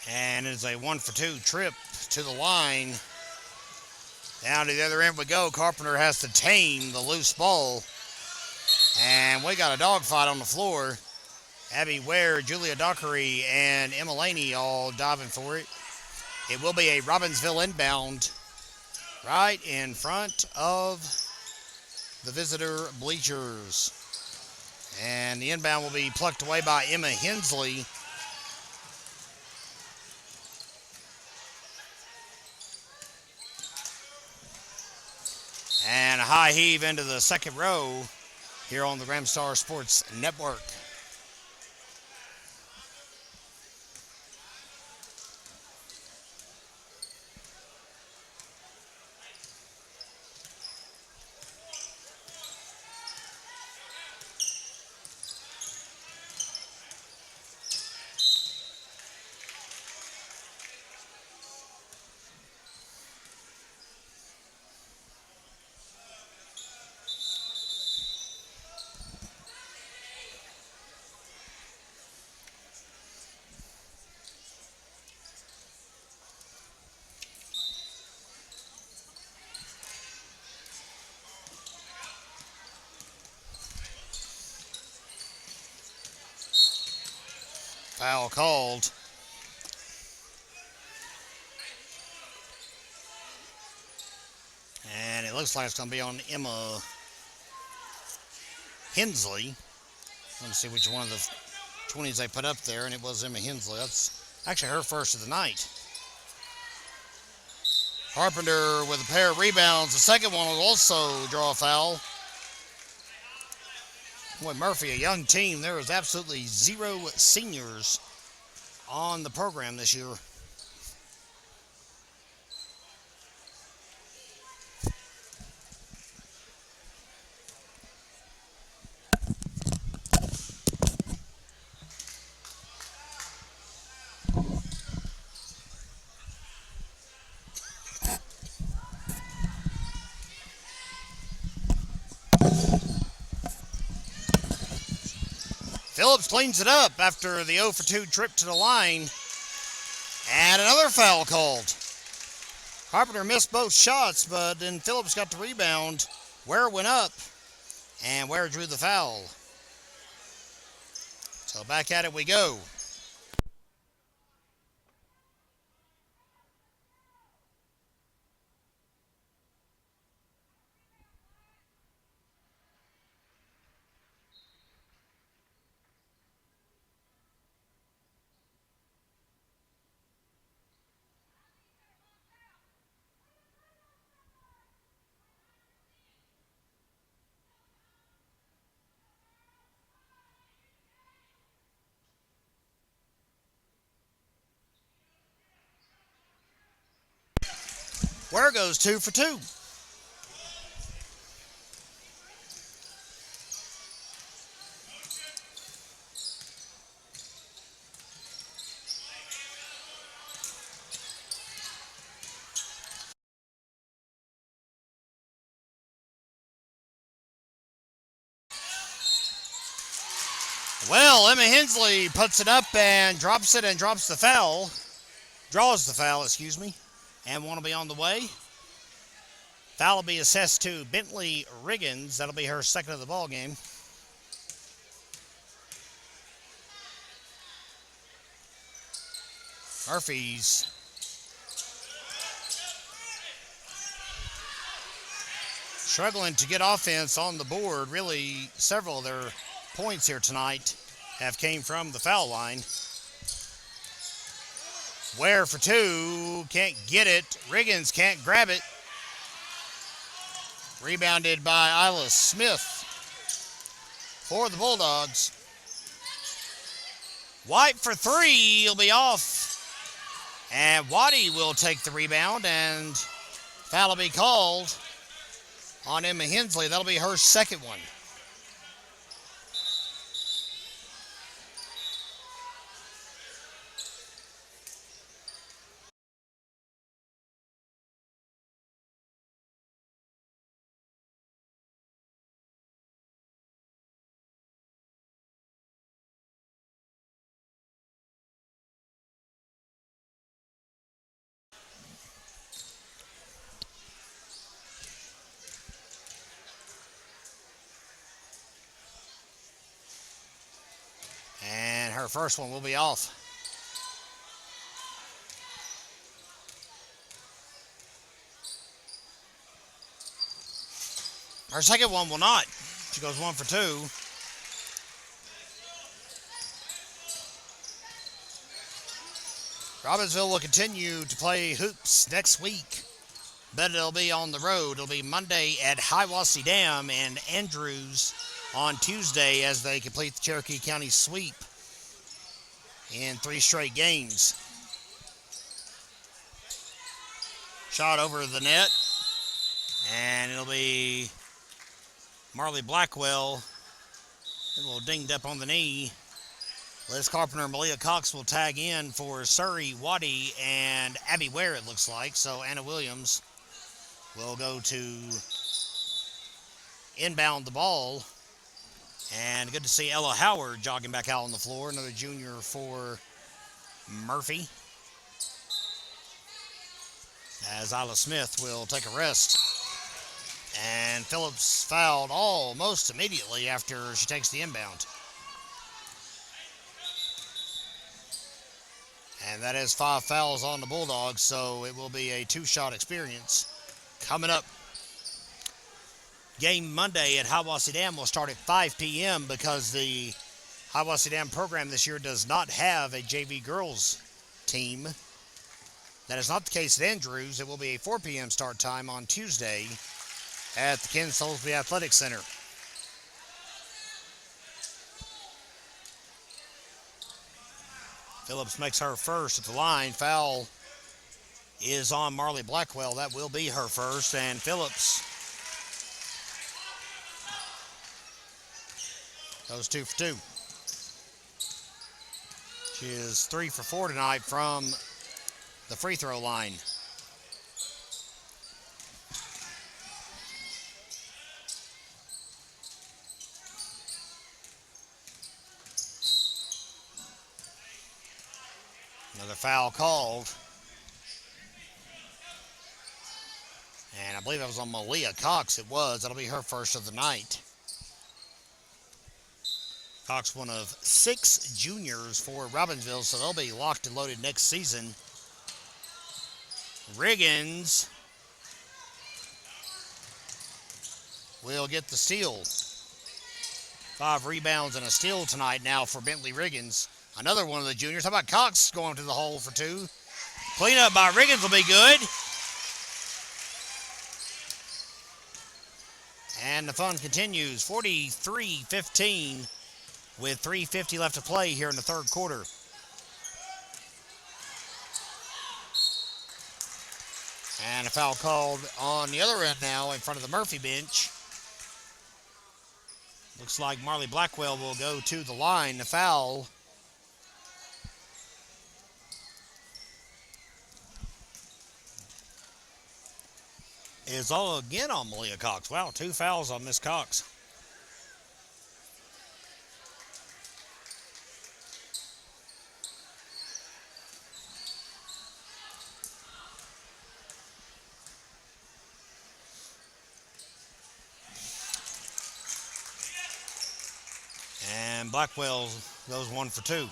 And it's a 1-for-2 trip to the line. Down to the other end we go. Carpenter has to tame the loose ball. And we got a dogfight on the floor. Abby Ware, Julia Dockery, and Emma Laney all diving for it. It will be a Robbinsville inbound right in front of the visitor bleachers. And the inbound will be plucked away by Emma Hensley. And a high heave into the second row here on the Gramstar Sports Network. Foul called. And it looks like it's going to be on Emma Hensley. Let me see which one of the 20s they put up there, and it was Emma Hensley. That's actually her first of the night. Carpenter with a pair of rebounds. The second one will also draw a foul. Boy, Murphy, a young team. There is absolutely 0 seniors on the program this year. Phillips cleans it up after the 0 for 2 trip to the line. And another foul called. Carpenter missed both shots, but then Phillips got the rebound. Ware went up, and Ware drew the foul. So back at it we go. Ware goes 2 for 2. Well, Emma Hensley puts it up and drops it and drops the foul. Draws the foul, excuse me. And one will be on the way. Foul will be assessed to Bentley Riggins. That'll be her second of the ball game. Murphy's struggling to get offense on the board. Really, several of their points here tonight have came from the foul line. Ware for 2, can't get it. Riggins can't grab it. Rebounded by Isla Smith for the Bulldogs. White for 3, he'll be off. And Waddy will take the rebound, and foul will be called on Emma Hensley. That'll be her second one. Her first one will be off. Her second one will not. She goes 1 for 2. Robbinsville will continue to play hoops next week, but it'll be on the road. It'll be Monday at Hiawassee Dam and Andrews on Tuesday as they complete the Cherokee County sweep in 3 straight games. Shot over the net, and it'll be Marley Blackwell, a little dinged up on the knee. Liz Carpenter and Malia Cox will tag in for Surrey, Waddy, and Abby Ware, it looks like. So Anna Williams will go to inbound the ball. And good to see Ella Howard jogging back out on the floor, another junior for Murphy. As Isla Smith will take a rest. And Phillips fouled almost immediately after she takes the inbound. And that is 5 fouls on the Bulldogs, so it will be a 2-shot experience. Coming up, game Monday at Hiawassee Dam will start at 5 p.m. because the Hiawassee Dam program this year does not have a JV girls team. That is not the case at Andrews. It will be a 4 p.m. start time on Tuesday at the Ken Soulsby Athletic Center. Phillips makes her first at the line. Foul is on Marley Blackwell. That will be her first. And Phillips goes 2 for 2. She is 3 for 4 tonight from the free throw line. Another foul called. And I believe that was on Malia Cox. It was. That'll be her first of the night. Cox, one of 6 juniors for Robbinsville, so they'll be locked and loaded next season. Riggins will get the steal. 5 rebounds and a steal tonight now for Bentley Riggins. Another one of the juniors. How about Cox going to the hole for 2? Cleanup by Riggins will be good. And the fun continues. 43-15 with 3:50 left to play here in the third quarter. And a foul called on the other end now in front of the Murphy bench. Looks like Marley Blackwell will go to the line. The foul is all again on Malia Cox. Wow, 2 fouls on Miss Cox. And Blackwell goes 1 for 2.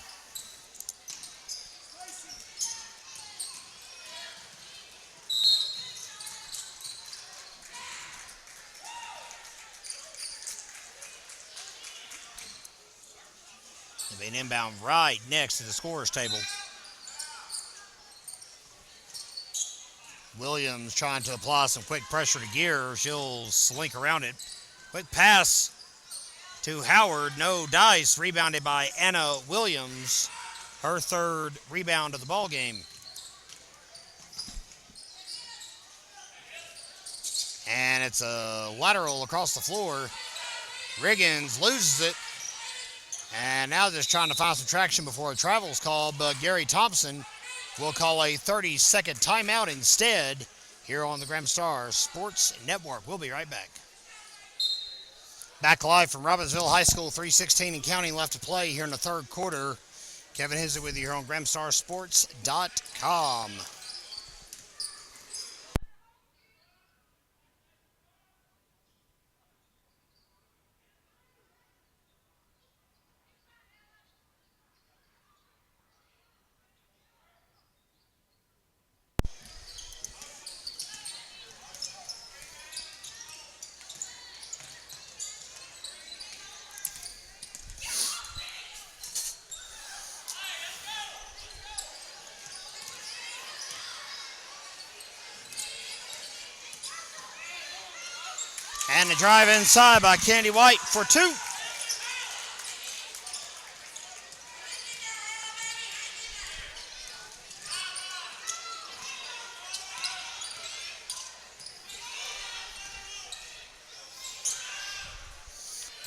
It'll be an inbound right next to the scorer's table. Williams trying to apply some quick pressure to Gear. She'll slink around it. Quick pass to Howard. No dice. Rebounded by Anna Williams. Her 3rd rebound of the ball game. And it's a lateral across the floor. Riggins loses it. And now just trying to find some traction before a travel's called, but Gary Thompson will call a 30-second timeout instead here on the Graham Star Sports Network. We'll be right back. Back live from Robbinsville High School, 3:16 and counting left to play here in the third quarter. Kevin Hisley with you here on GrahamStarSports.com. And the drive inside by Kennedy White for 2.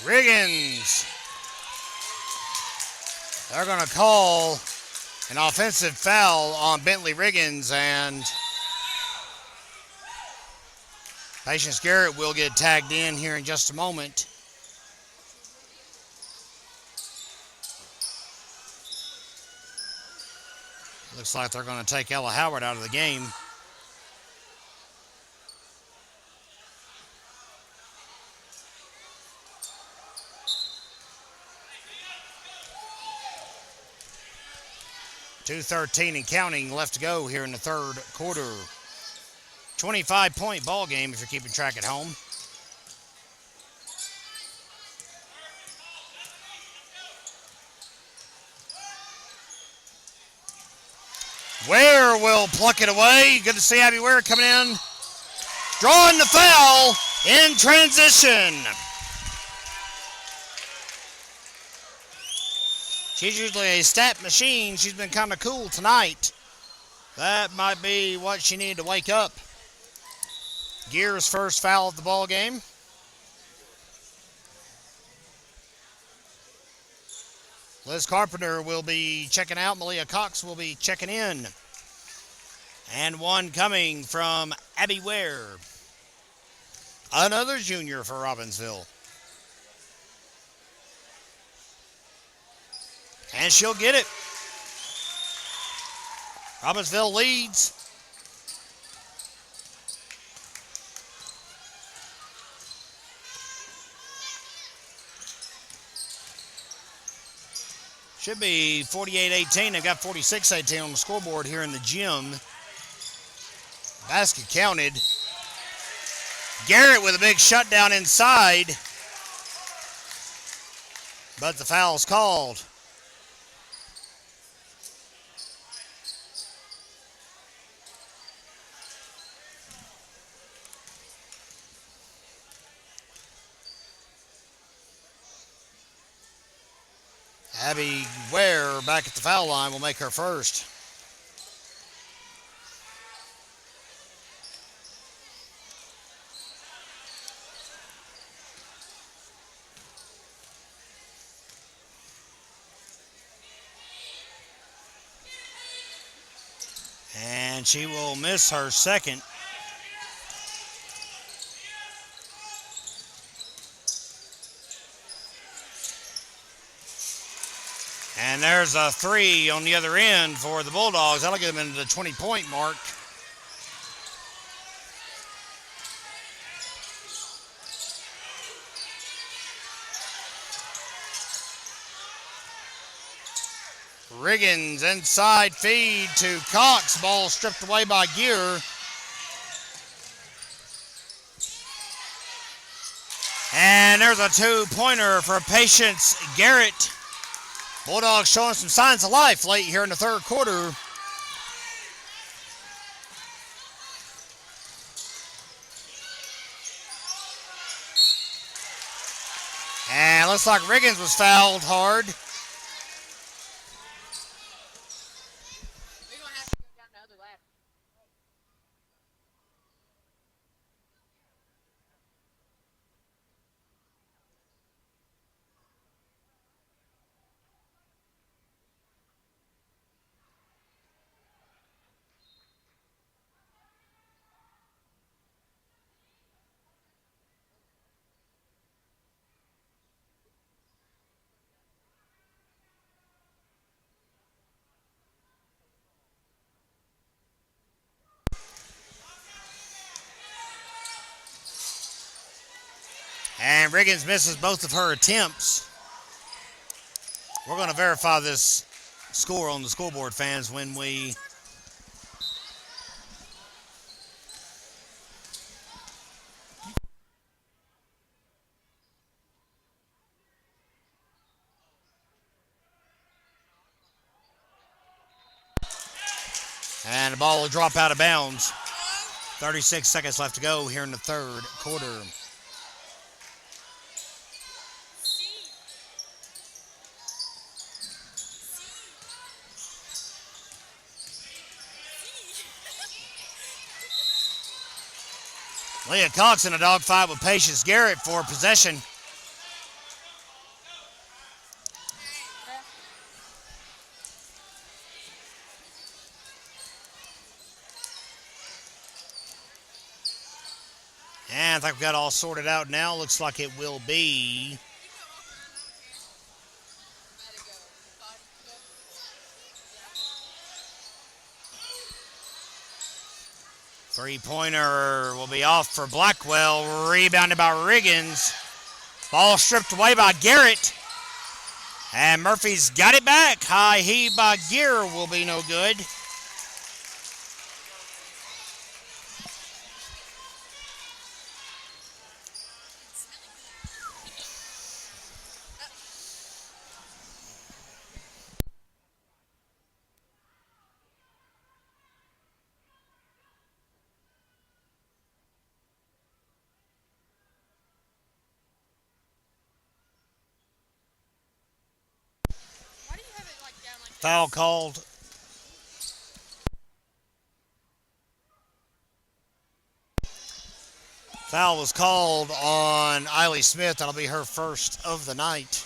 Riggins. They're going to call an offensive foul on Bentley Riggins, and Patience Garrett will get tagged in here in just a moment. Looks like they're going to take Ella Howard out of the game. .213 and counting left to go here in the third quarter. 25-point ball game if you're keeping track at home. Ware will pluck it away. Good to see Abby Ware coming in. Drawing the foul in transition. She's usually a stat machine. She's been kind of cool tonight. That might be what she needed to wake up. Gear's first foul of the ball game. Liz Carpenter will be checking out. Malia Cox will be checking in. And one coming from Abby Ware. Another junior for Robbinsville. And she'll get it. Robbinsville leads. Should be 48-18. They've got 46-18 on the scoreboard here in the gym. Basket counted. Garrett with a big shutdown inside. But the foul's called. Abby Ware back at the foul line will make her first. And she will miss her second. And there's a 3 on the other end for the Bulldogs. That'll get them into the 20-point mark. Riggins inside feed to Cox. Ball stripped away by Gear. And there's a 2-pointer for Patience Garrett. Bulldogs showing some signs of life late here in the third quarter. And looks like Riggins was fouled hard. And Riggins misses both of her attempts. We're going to verify this score on the scoreboard, fans, when we and the ball will drop out of bounds. 36 seconds left to go here in the third quarter. Leah Cox in a dogfight with Patience Garrett for possession. And I think we've got all sorted out now. Looks like it will be three-pointer will be off for Blackwell. Rebounded by Riggins. Ball stripped away by Garrett. And Murphy's got it back. High heave by Gear will be no good. Foul called. Foul was called on Eiley Smith. That'll be her first of the night.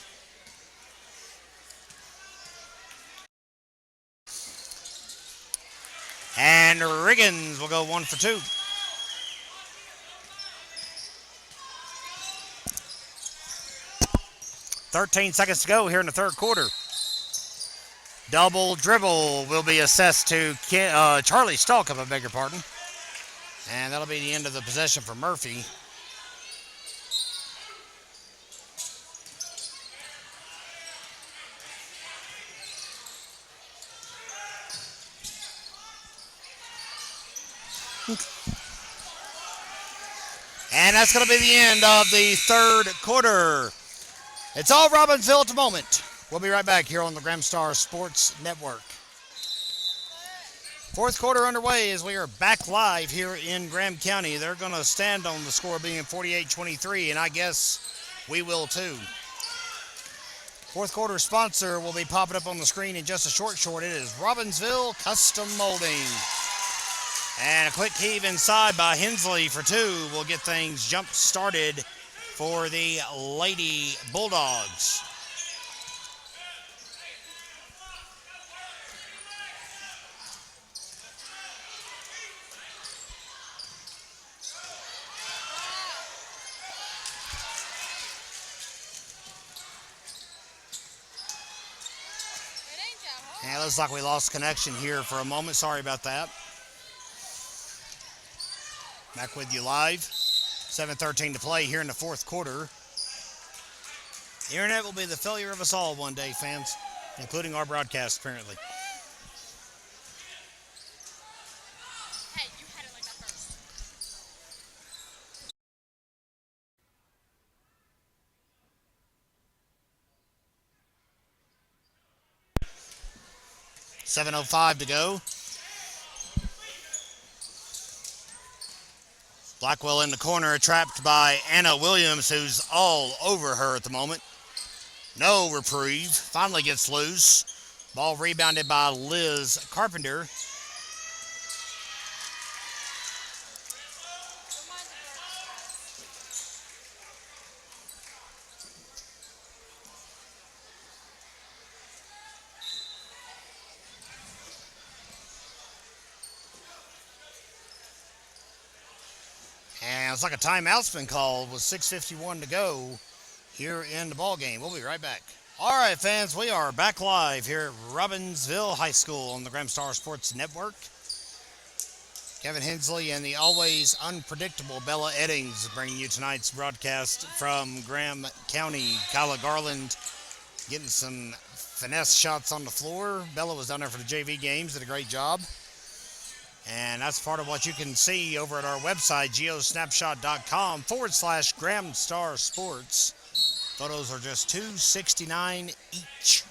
And Riggins will go 1 for 2. "13 seconds to go here in the third quarter. Double dribble will be assessed to Charlie Stalk, if I beg your pardon. And that'll be the end of the possession for Murphy. And that's going to be the end of the third quarter. It's all Robbinsville at the moment. We'll be right back here on the Graham Star Sports Network. Fourth quarter underway as we are back live here in Graham County. They're going to stand on the score being 48-23, and I guess we will too. Fourth quarter sponsor will be popping up on the screen in just a short. It is Robbinsville Custom Molding. And a quick heave inside by Hensley for 2 will get things jump started for the Lady Bulldogs. And it looks like we lost connection here for a moment. Sorry about that. Back with you live. 7:13 to play here in the fourth quarter. The internet will be the failure of us all one day, fans, including our broadcast, apparently. Hey, you had it like that first. .05 to go. Blackwell in the corner, trapped by Anna Williams, who's all over her at the moment. No reprieve. Finally gets loose. Ball rebounded by Liz Carpenter. And it's like a timeout's been called with 6:51 to go here in the ball game. We'll be right back. All right, fans, we are back live here at Robbinsville High School on the Graham Star Sports Network. Kevin Hensley and the always unpredictable Bella Eddings bringing you tonight's broadcast from Graham County. Kyla Garland getting some finesse shots on the floor. Bella was down there for the JV games, did a great job. And that's part of what you can see over at our website, geosnapshot.com/Graham Star Sports. Photos are just $2.69 each.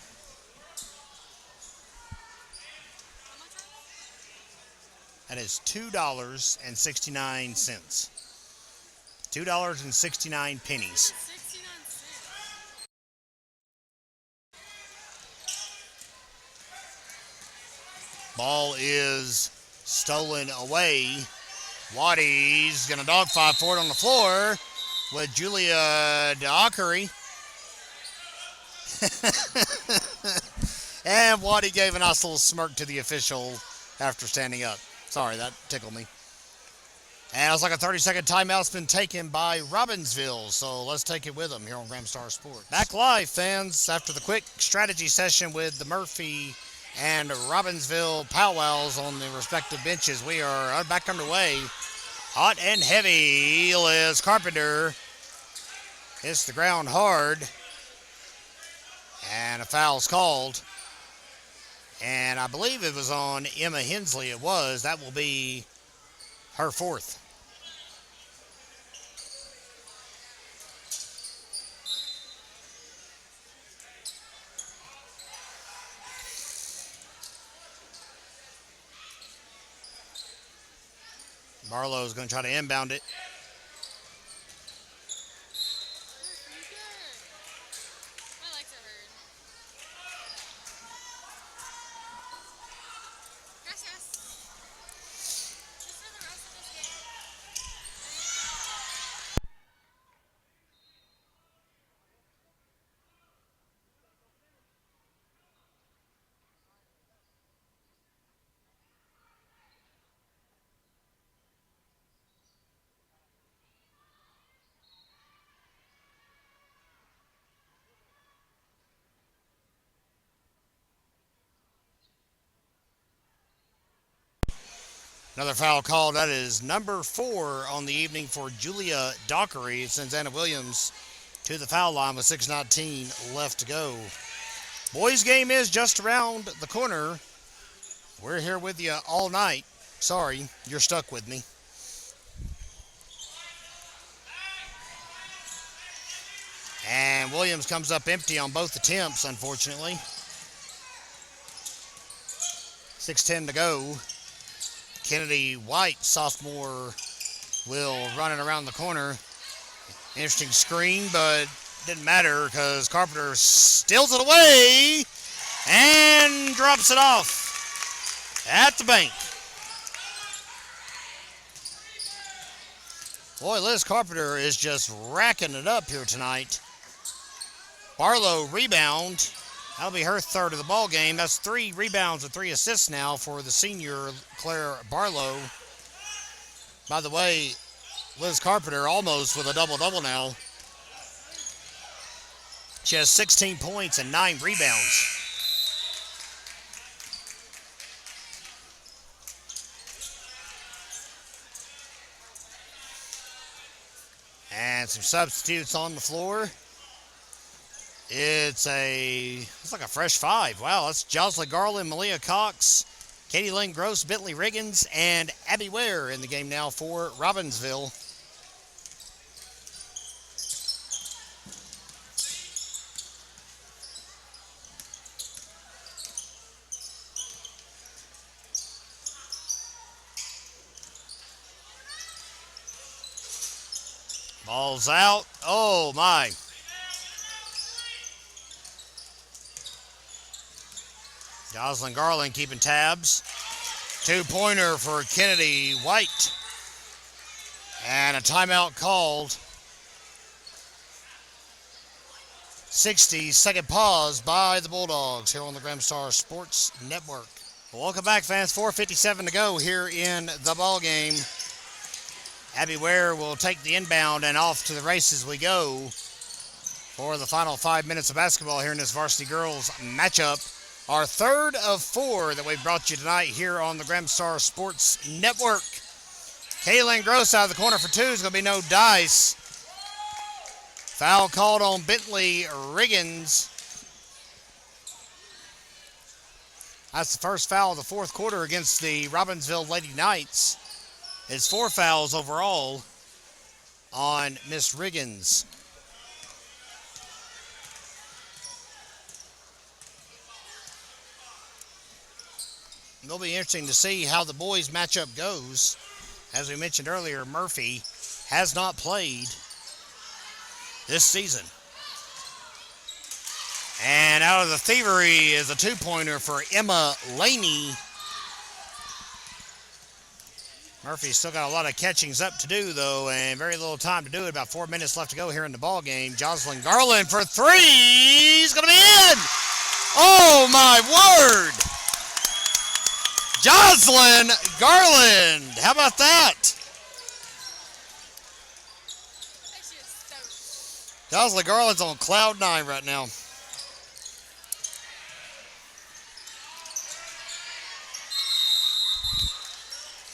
That is $2.69. $2.69. Ball is stolen away Waddy's going to dogfight for it on the floor with Julia Dockery. And Waddy gave a nice little smirk to the official after standing up. Sorry, that tickled me. And it was like a 30-second timeout's been taken by Robbinsville, so let's take it with them here on Graham Star Sports. Back live, fans, after the quick strategy session with the Murphy and Robbinsville powwows on the respective benches. We are back underway. Hot and heavy. Liz Carpenter hits the ground hard. And a foul's called. And I believe it was on Emma Hensley. It was. That will be her fourth. Barlow's going to try to inbound it. My legs are hurt. Gracias. Just for the rest of this game. Another foul call. That is number 4 on the evening for Julia Dockery. It sends Anna Williams to the foul line with 6:19 left to go. Boys game is just around the corner. We're here with you all night. Sorry, you're stuck with me. And Williams comes up empty on both attempts, unfortunately. 6:10 to go. Kennedy White, sophomore, will run it around the corner. Interesting screen, but didn't matter because Carpenter steals it away and drops it off at the bank. Boy, Liz Carpenter is just racking it up here tonight. Barlow rebound. That'll be her third of the ball game. That's 3 rebounds and 3 assists now for the senior Claire Barlow. By the way, Liz Carpenter almost with a double-double now. She has 16 points and 9 rebounds. And some substitutes on the floor. It's like a fresh 5. Wow, that's Jocelyn Garland, Malia Cox, Katie Lynn Gross, Bentley Riggins, and Abby Ware in the game now for Robbinsville. Ball's out. Oh, my. Jocelyn Garland keeping tabs. 2-pointer for Kennedy White. And a timeout called. 60-second pause by the Bulldogs here on the Graham Star Sports Network. Welcome back, fans. 4:57 to go here in the ball game. Abby Ware will take the inbound and off to the races we go for the final 5 minutes of basketball here in this varsity girls matchup. Our third of 4 that we've brought you tonight here on the Graham Star Sports Network. Kaylin Gross out of the corner for 2 is going to be no dice. Foul called on Bentley Riggins. That's the first foul of the fourth quarter against the Robbinsville Lady Knights. It's 4 fouls overall on Miss Riggins. It'll be interesting to see how the boys matchup goes. As we mentioned earlier, Murphy has not played this season. And out of the thievery is a 2-pointer for Emma Laney. Murphy's still got a lot of catchings up to do, though, and very little time to do it. About 4 minutes left to go here in the ball game. Jocelyn Garland for three. He's going to be in. Oh, my word. Jocelyn Garland. How about that? She is stoked. Jocelyn Garland's on cloud 9 right now.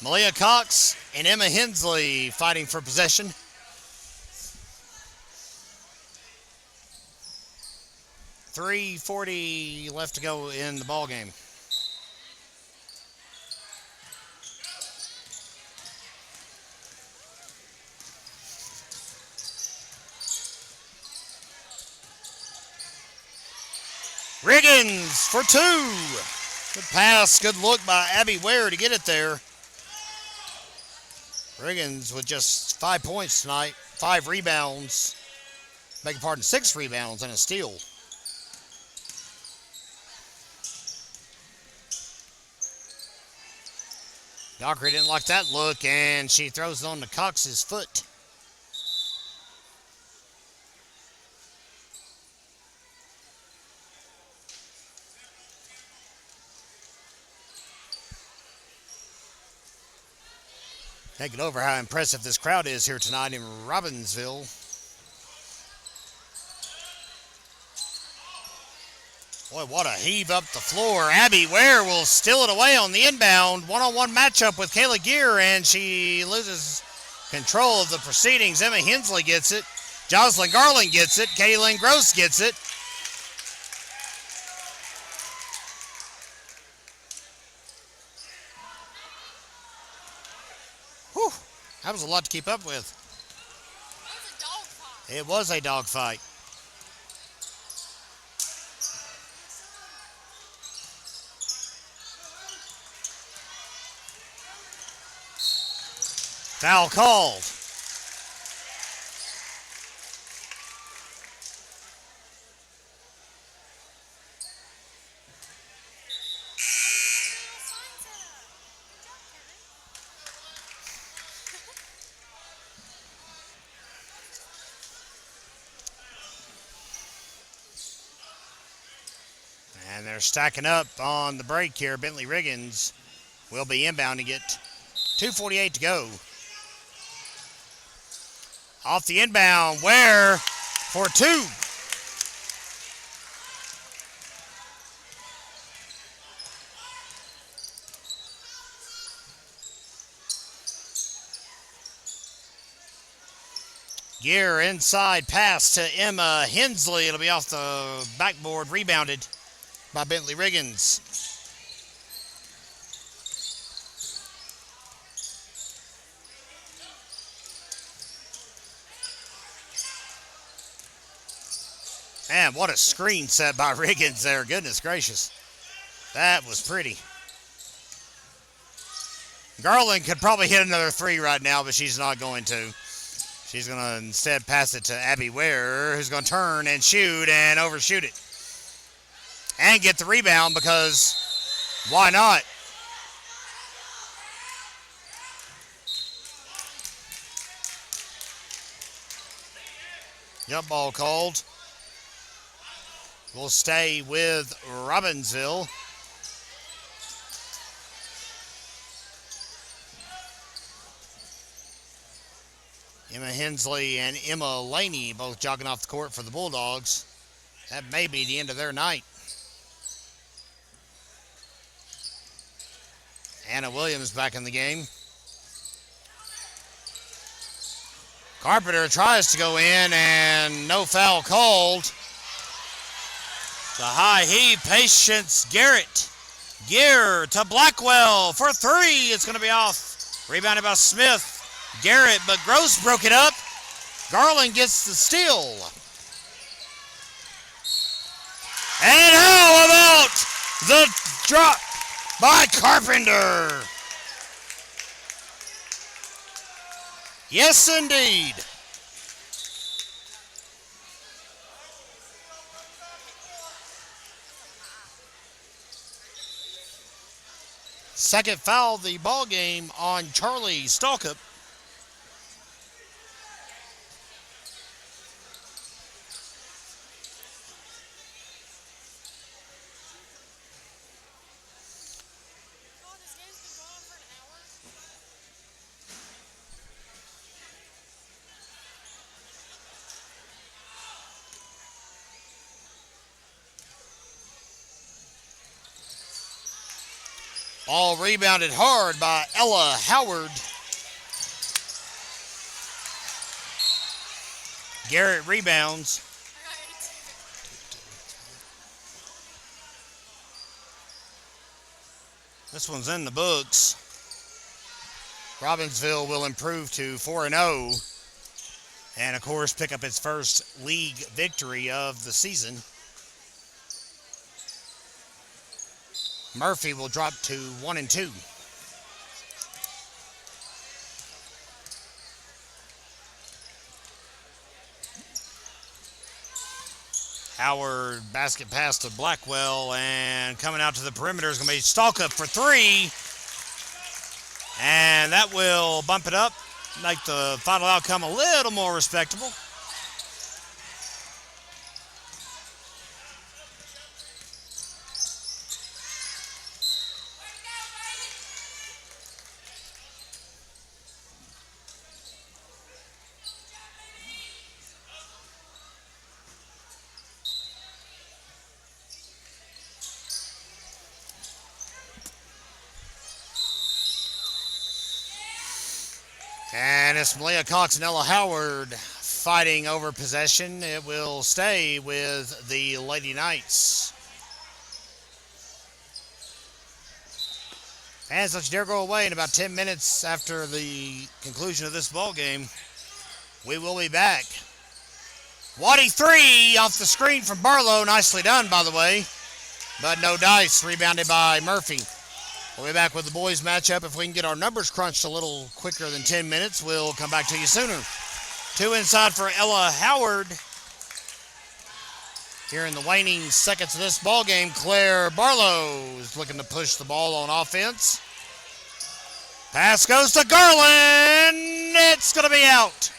Malia Cox and Emma Hensley fighting for possession. .340 left to go in the ball game. Riggins for two. Good pass, good look by Abby Ware to get it there. Riggins with just 5 points tonight, 5 rebounds, beg your pardon, 6 rebounds and a steal. Dockery didn't like that look, and she throws it on to Cox's foot. Can't get over how impressive this crowd is here tonight in Robbinsville. Boy, what a heave up the floor. Abby Ware will steal it away on the inbound. One-on-one matchup with Kayla Gear, and she loses control of the proceedings. Emma Hensley gets it. Jocelyn Garland gets it. Kaylin Gross gets it. Whew, that was a lot to keep up with. That was a dog fight. It was a dogfight. Foul called. And they're stacking up on the break here. Bentley Riggins will be inbounding it. 2:48 to go. Off the inbound, Ware for two. Gear inside pass to Emma Hensley. It'll be off the backboard, rebounded by Bentley Riggins. Man, what a screen set by Riggins there. Goodness gracious. That was pretty. Garland could probably hit another three right now, but she's not going to. She's going to instead pass it to Abby Ware, who's going to turn and shoot and overshoot it. And get the rebound because why not? Jump ball called. We'll stay with Robbinsville. Emma Hensley and Emma Laney both jogging off the court for the Bulldogs. That may be the end of their night. Anna Williams back in the game. Carpenter tries to go in and no foul called. The high heave, Patience Garrett. Gear to Blackwell for three. It's going to be off. Rebounded by Smith. Garrett, but Gross broke it up. Garland gets the steal. And how about the drop by Carpenter? Yes, indeed. Second foul of the ball game on Charlie Stalkup. Oh, this game's been going on for an hour. Ball rebounded hard by Ella Howard. Garrett rebounds. Right. This one's in the books. Robbinsville will improve to 4-0 and, of course, pick up its first league victory of the season. Murphy will drop to 1-2. Howard basket pass to Blackwell, and coming out to the perimeter is going to be Stalkup for three. And that will bump it up, make the final outcome a little more respectable. And it's Malia Cox and Ella Howard fighting over possession. It will stay with the Lady Knights. Fans, don't you dare go away. In about 10 minutes after the conclusion of this ball game, we will be back. Waddy three off the screen from Barlow. Nicely done, by the way. But no dice. Rebounded by Murphy. We'll be back with the boys matchup. If we can get our numbers crunched a little quicker than 10 minutes, we'll come back to you sooner. Two inside for Ella Howard. Here in the waning seconds of this ball game, Claire Barlow is looking to push the ball on offense. Pass goes to Garland. It's going to be out.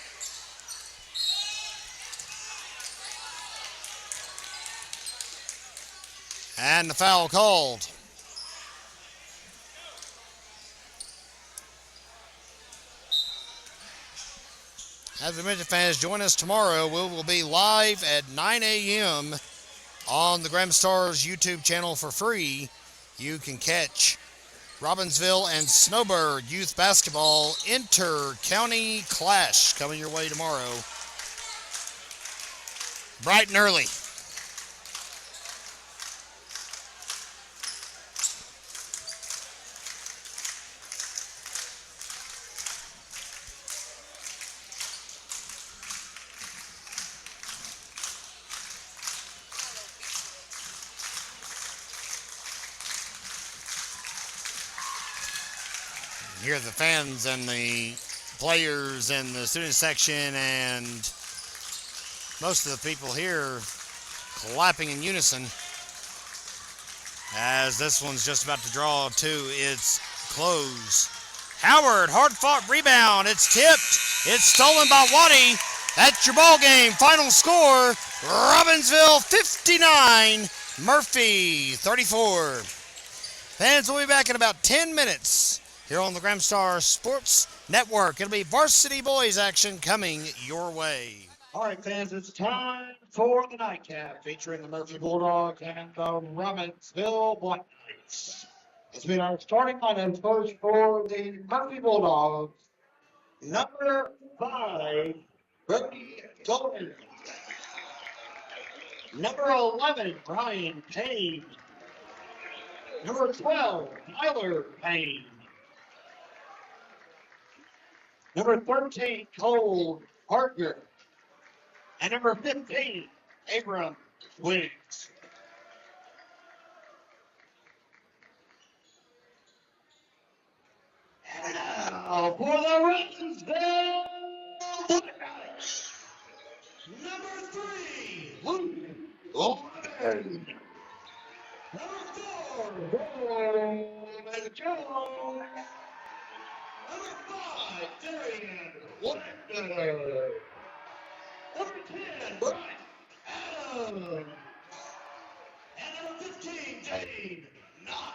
And the foul called. As we mentioned, fans, join us tomorrow. We will be live at 9 a.m. on the Graham Stars YouTube channel for free. You can catch Robbinsville and Snowbird Youth Basketball Inter-County Clash coming your way tomorrow. Bright and early. Hear the fans and the players and the student section and most of the people here clapping in unison as this one's just about to draw to its close. Howard, hard-fought rebound. It's tipped. It's stolen by Waddy. That's your ball game. Final score, Robbinsville 59, Murphy 34. Fans, we'll be back in about 10 minutes. Here on the Graham Star Sports Network. It'll be varsity boys action coming your way. All right, fans, it's time for the nightcap featuring the Murphy Bulldogs and the Robbinsville Black Knights. It's been our starting lineup first for the Murphy Bulldogs. Number 5, Brody Golden. Number 11, Ryan Payne. Number 12, Tyler Payne. Number 13, Cole Parker. And number 15, Abram Wiggs. And now for the Robbinsville Bulldogs. Number 3, Luke Gordon. Number 4, Roman Jones. Number 5, Darian Wagner. Number 10, Bryce Adams. And number 15, Jane Knott.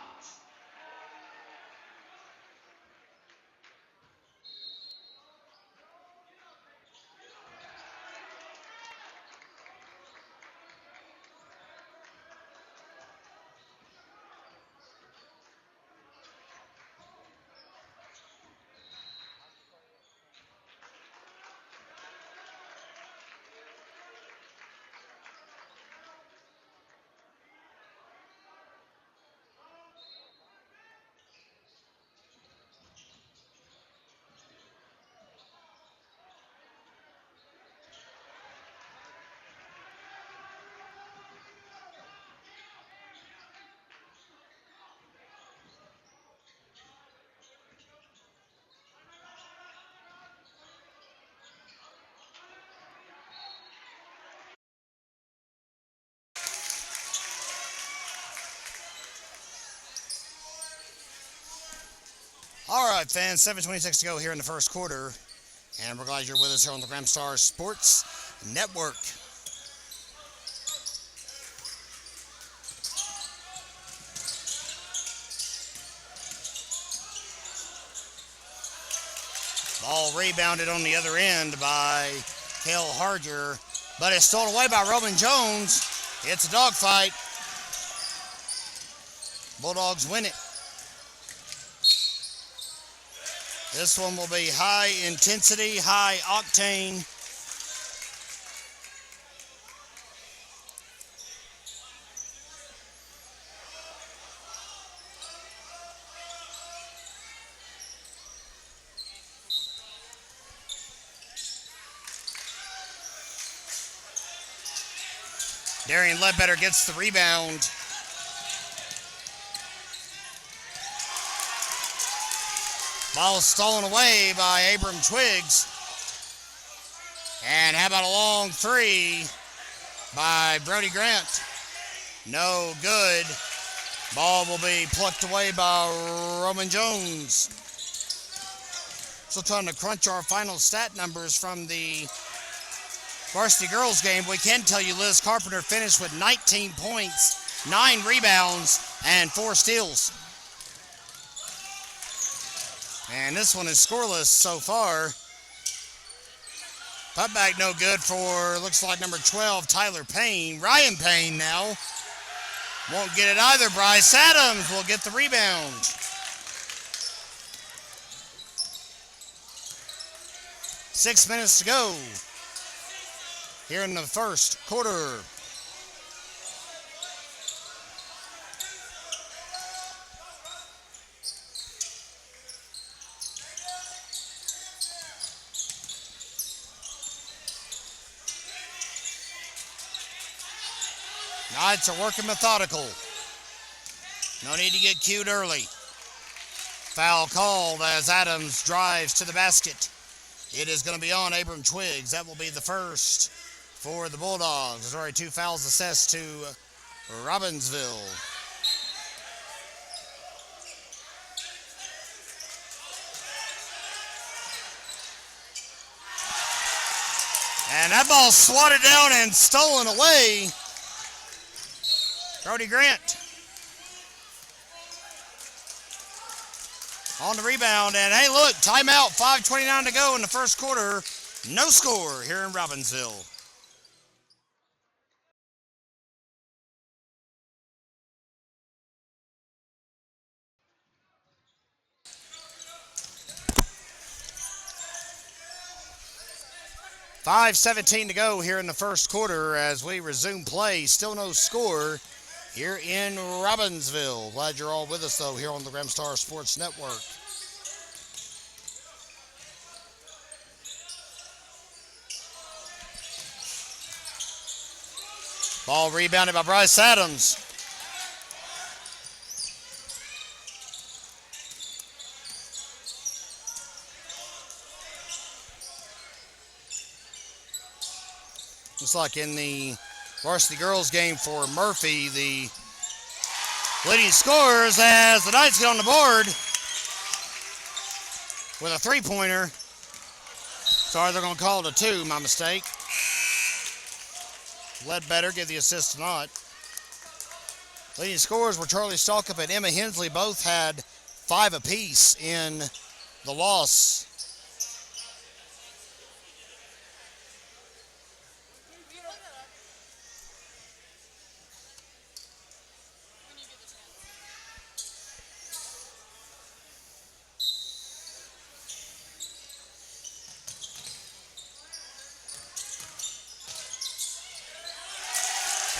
All right, fans, 7:26 to go here in the first quarter, and we're glad you're with us here on the Gramstar Sports Network. Ball rebounded on the other end by Cale Harger, but it's stolen away by Roman Jones. It's a dogfight. Bulldogs win it. This one will be high intensity, high octane. Darian Ledbetter gets the rebound. Ball stolen away by Abram Twiggs. And how about a long three by Brody Grant? No good. Ball will be plucked away by Roman Jones. Still trying to crunch our final stat numbers from the Varsity girls game. We can tell you Liz Carpenter finished with 19 points, 9 rebounds, and 4 steals. And this one is scoreless so far. Putback no good for, looks like number 12, Tyler Payne. Ryan Payne now. Won't get it either. Bryce Adams will get the rebound. Six minutes to go here in the first quarter. Knights are working methodical. No need to get cued early. Foul called as Adams drives to the basket. It is going to be on Abram Twiggs. That will be the first for the Bulldogs. There's already 2 fouls assessed to Robbinsville. And that ball swatted down and stolen away. Brody Grant on the rebound, and hey, look, timeout, 5:29 to go in the first quarter. No score here in Robbinsville. $5:17 to go here in the first quarter as we resume play. Still no score here in Robbinsville. Glad you're all with us, though, here on the Gramstar Sports Network. Ball rebounded by Bryce Adams. Looks like in the Varsity girls game for Murphy, the Leading scorers as the Knights get on the board with a three-pointer. Sorry, they're going to call it a two, my mistake. Ledbetter give the assist to Knott. Leading scorers were Charlie Stalkup and Emma Hensley. Both had 5 apiece in the loss.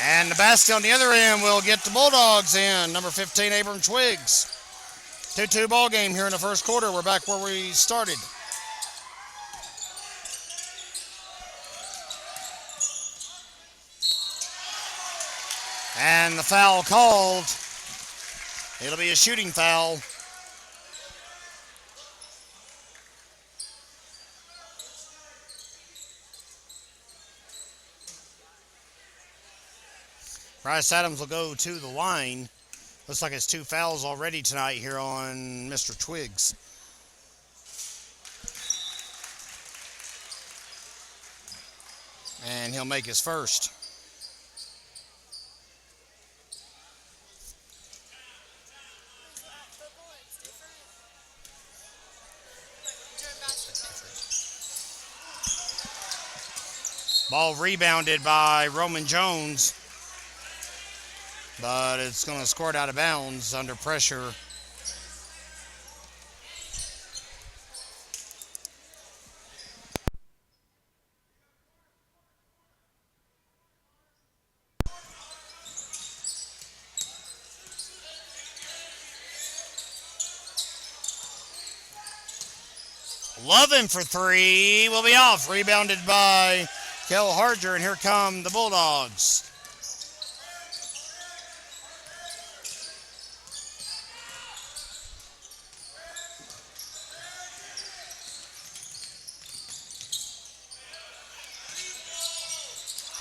And the basket on the other end will get the Bulldogs in. Number 15, Abram Twiggs. 2-2 ball game here in the first quarter. We're back where we started. And the foul called. It'll be a shooting foul. Bryce Adams will go to the line. Looks like it's 2 fouls already tonight here on Mr. Twiggs. And he'll make his first. Ball rebounded by Roman Jones, but it's going to squirt out of bounds under pressure. Lovin for 3 will be off. Rebounded by Kel Harger, and here come the Bulldogs.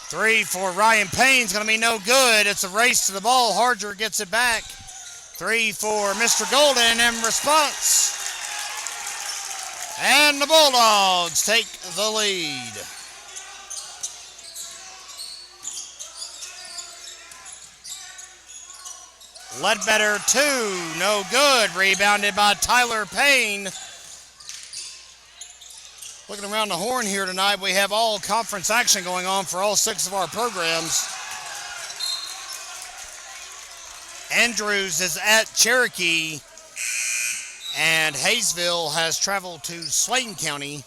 Three for Ryan Payne's going to be no good. It's a race to the ball. Harger gets it back. 3 for Mr. Golden in response. And the Bulldogs take the lead. Ledbetter 2, no good. Rebounded by Tyler Payne. Looking around the horn here tonight, we have all conference action going on for all 6 of our programs. Andrews is at Cherokee, and Hayesville has traveled to Slayton County.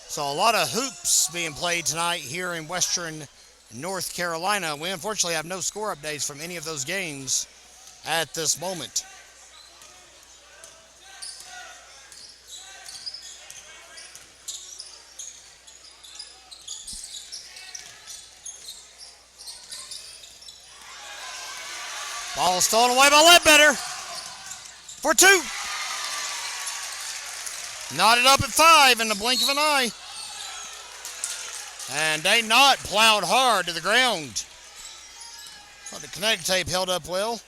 So a lot of hoops being played tonight here in Western North Carolina. We unfortunately have no score updates from any of those games at this moment. Ball stolen away by Ledbetter for 2. Knotted up at 5 in the blink of an eye. And they not plowed hard to the ground. But the kinetic tape held up well.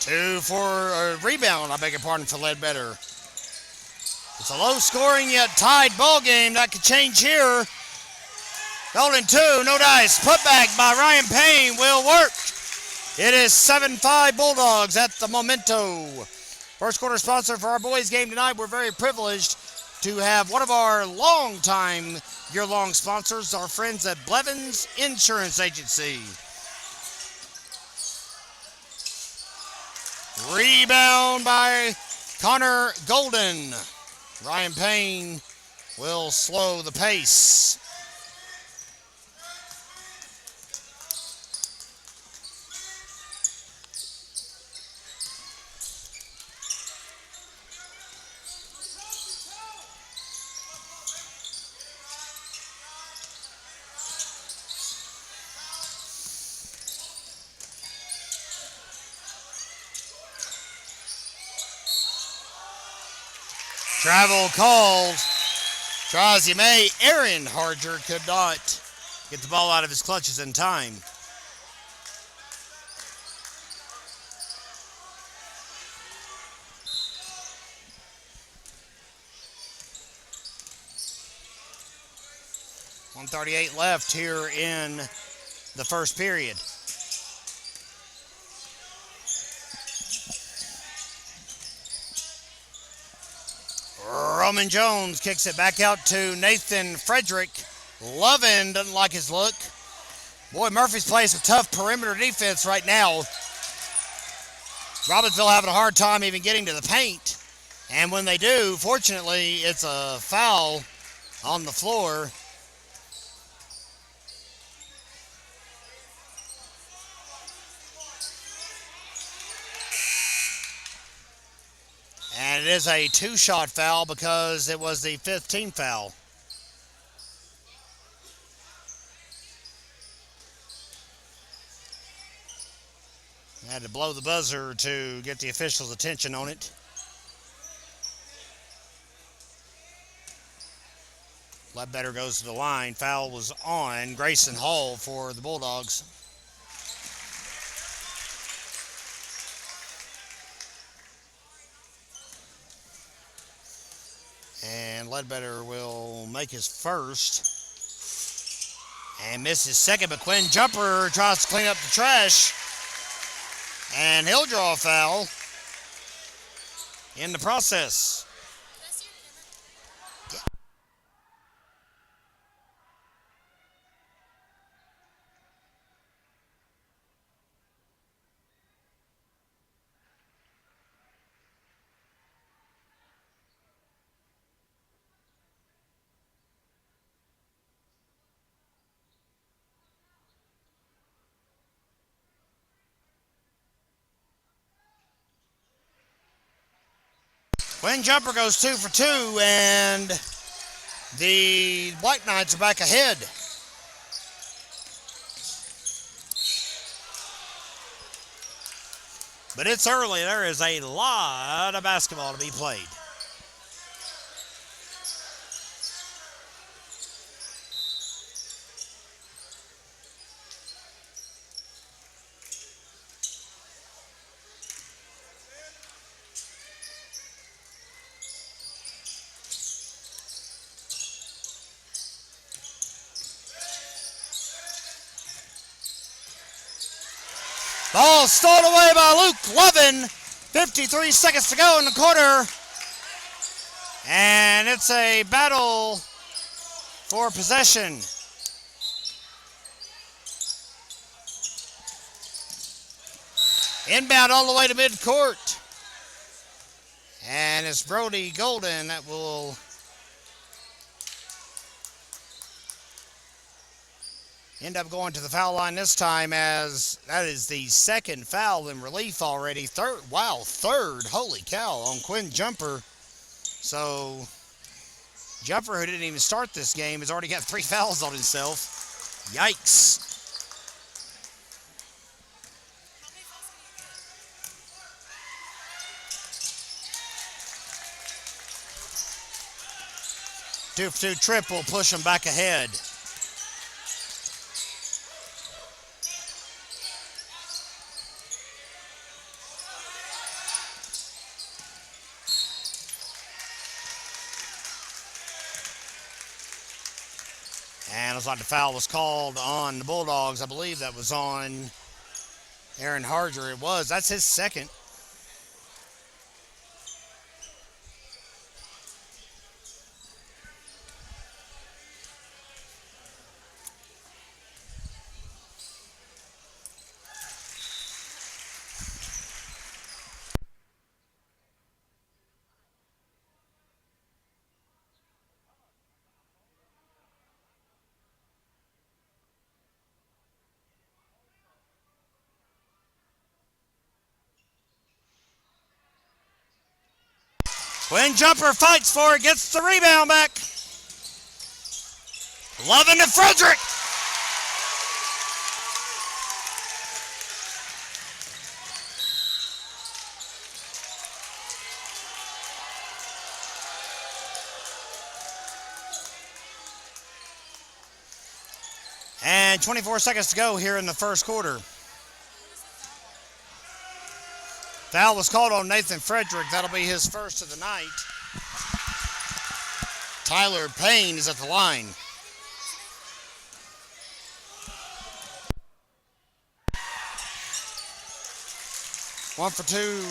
Two for a rebound, I beg your pardon, for Ledbetter. It's a low-scoring yet tied ball game. That could change here. Golden 2, no dice. Put back by Ryan Payne will work. It is 7-5 Bulldogs at the Memento. First quarter sponsor for our boys game tonight. We're very privileged to have one of our long-time year-long sponsors, our friends at Blevins Insurance Agency. Rebound by Connor Golden. Ryan Payne will slow the pace. Travel called. Try as he may, Aaron Harger could not get the ball out of his clutches in time. .138 left here in the first period. Roman Jones kicks it back out to Nathan Frederick. Lovin doesn't like his look. Boy, Murphy's playing some tough perimeter defense right now. Robbinsville having a hard time even getting to the paint. And when they do, fortunately, it's a foul on the floor. And it is a two-shot foul because it was the fifth team foul. I had to blow the buzzer to get the officials' attention on it. Ledbetter goes to the line. Foul was on Grayson Hall for the Bulldogs. And Ledbetter will make his first. And misses his second, but Quinn Jumper tries to clean up the trash. And he'll draw a foul in the process. Quinn Jumper goes 2 for 2, and the Black Knights are back ahead. But it's early. There is a lot of basketball to be played. Ball stolen away by Luke Lovin. 53 seconds to go in the quarter. And it's a battle for possession. Inbound all the way to midcourt. And it's Brody Golden that will end up going to the foul line this time, as that is the second foul in relief already. Third, holy cow, on Quinn Jumper. So Jumper, who didn't even start this game, has already got 3 fouls on himself. Yikes. Two for 2 triple, push them back ahead. And it looks like the foul was called on the Bulldogs. I believe that was on Aaron Harger. It was. That's his second. Quinn Jumper fights for it, gets the rebound back. Lovin to Frederick. And 24 seconds to go here in the first quarter. Foul was called on Nathan Frederick. That'll be his first of the night. Tyler Payne is at the line. One for two,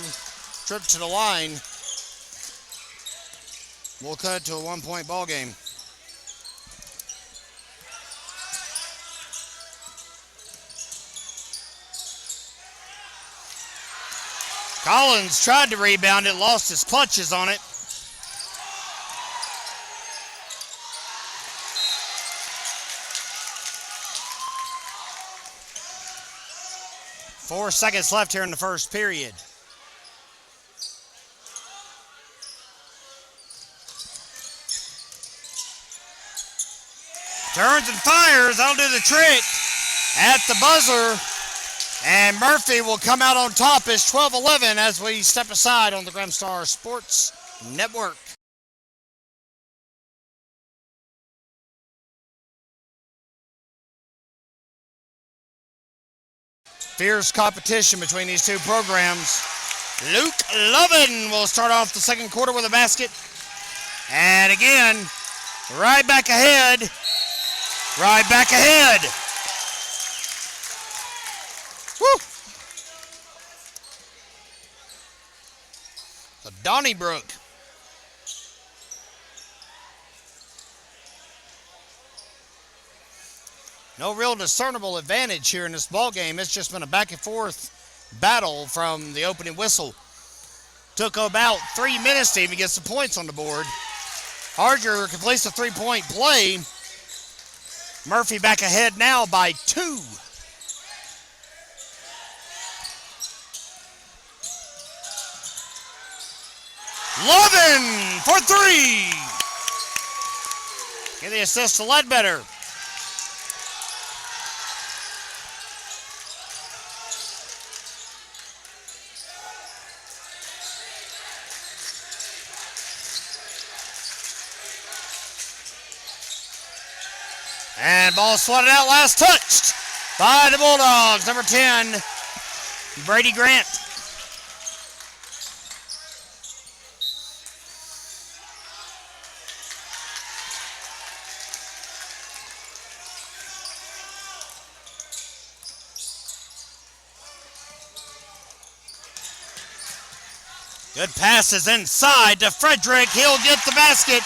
trip to the line. We'll cut to a 1-point ball game. Collins tried to rebound it, lost his clutches on it. Four seconds left here in the first period. Turns and fires. That'll do the trick at the buzzer. And Murphy will come out on top as 12-11 as we step aside on the Grimstar Sports Network. Fierce competition between these two programs. Luke Lovin will start off the second quarter with a basket. And again, right back ahead. Right back ahead. Woo! So Donnybrook. No real discernible advantage here in this ball game. It's just been a back and forth battle from the opening whistle. Took about 3 minutes to even get some points on the board. Harger completes the three-point play. Murphy back ahead now by 2. Lovin for 3. Get the assist to Ledbetter. And ball swatted out, last touched by the Bulldogs. Number 10, Brady Grant. Good passes inside to Frederick. He'll get the basket.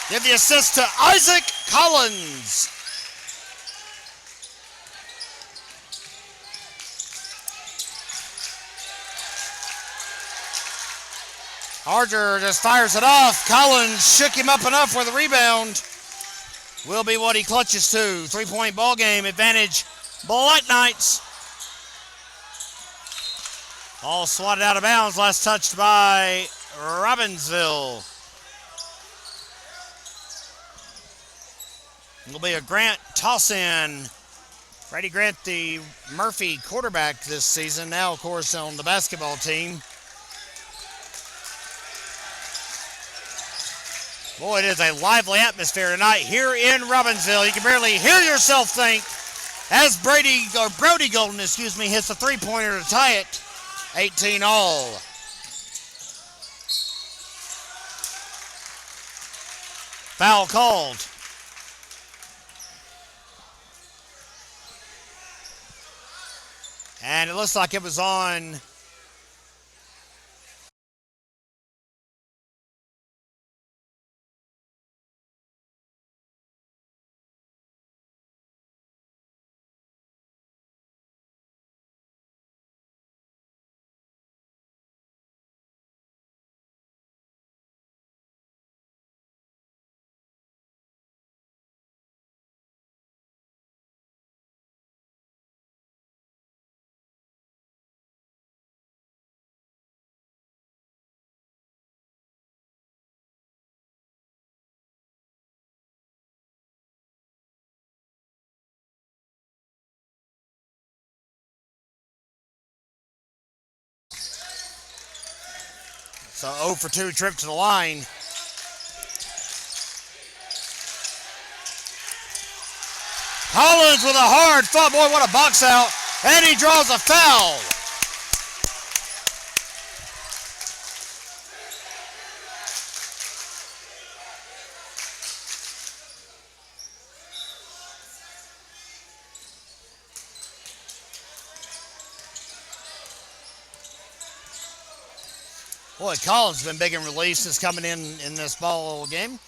Give the assist to Isaac Collins. Harger just fires it off. Collins shook him up enough for the rebound. Will be what he clutches to. 3-point ball game advantage. Black Knights. Ball swatted out of bounds. Last touched by Robbinsville. It'll be a Grant toss-in. Brady Grant, the Murphy quarterback this season. Now, of course, on the basketball team. Boy, it is a lively atmosphere tonight here in Robbinsville. You can barely hear yourself think as Brody Golden, hits a three-pointer to tie it. 18 all. Foul called. And it looks like it was on So 0 for 2 trip to the line. Collins with a hard foul. Boy, what a box out. And he draws a foul. Boy, Collins has been big in releases coming in this ball game.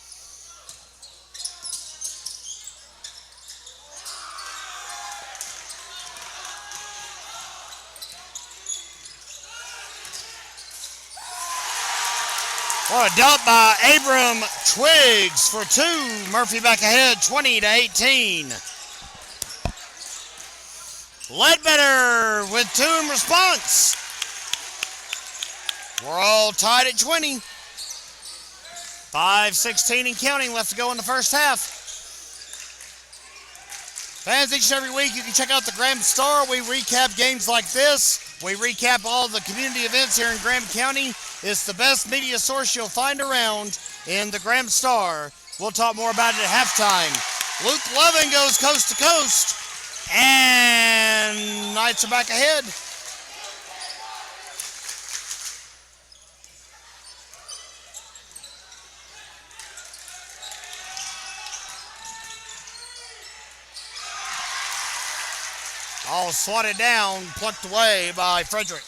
What a dump by Abram Twiggs for two. Murphy back ahead, 20-18. Ledbetter with two in response. We're all tied at 20. 5:16 and counting left to go in the first half. Fans, each and every week you can check out the Graham Star. We recap games like this. We recap all the community events here in Graham County. It's the best media source you'll find around in the Graham Star. We'll talk more about it at halftime. Luke Lovin goes coast to coast. And Knights are back ahead. All swatted down, plucked away by Frederick.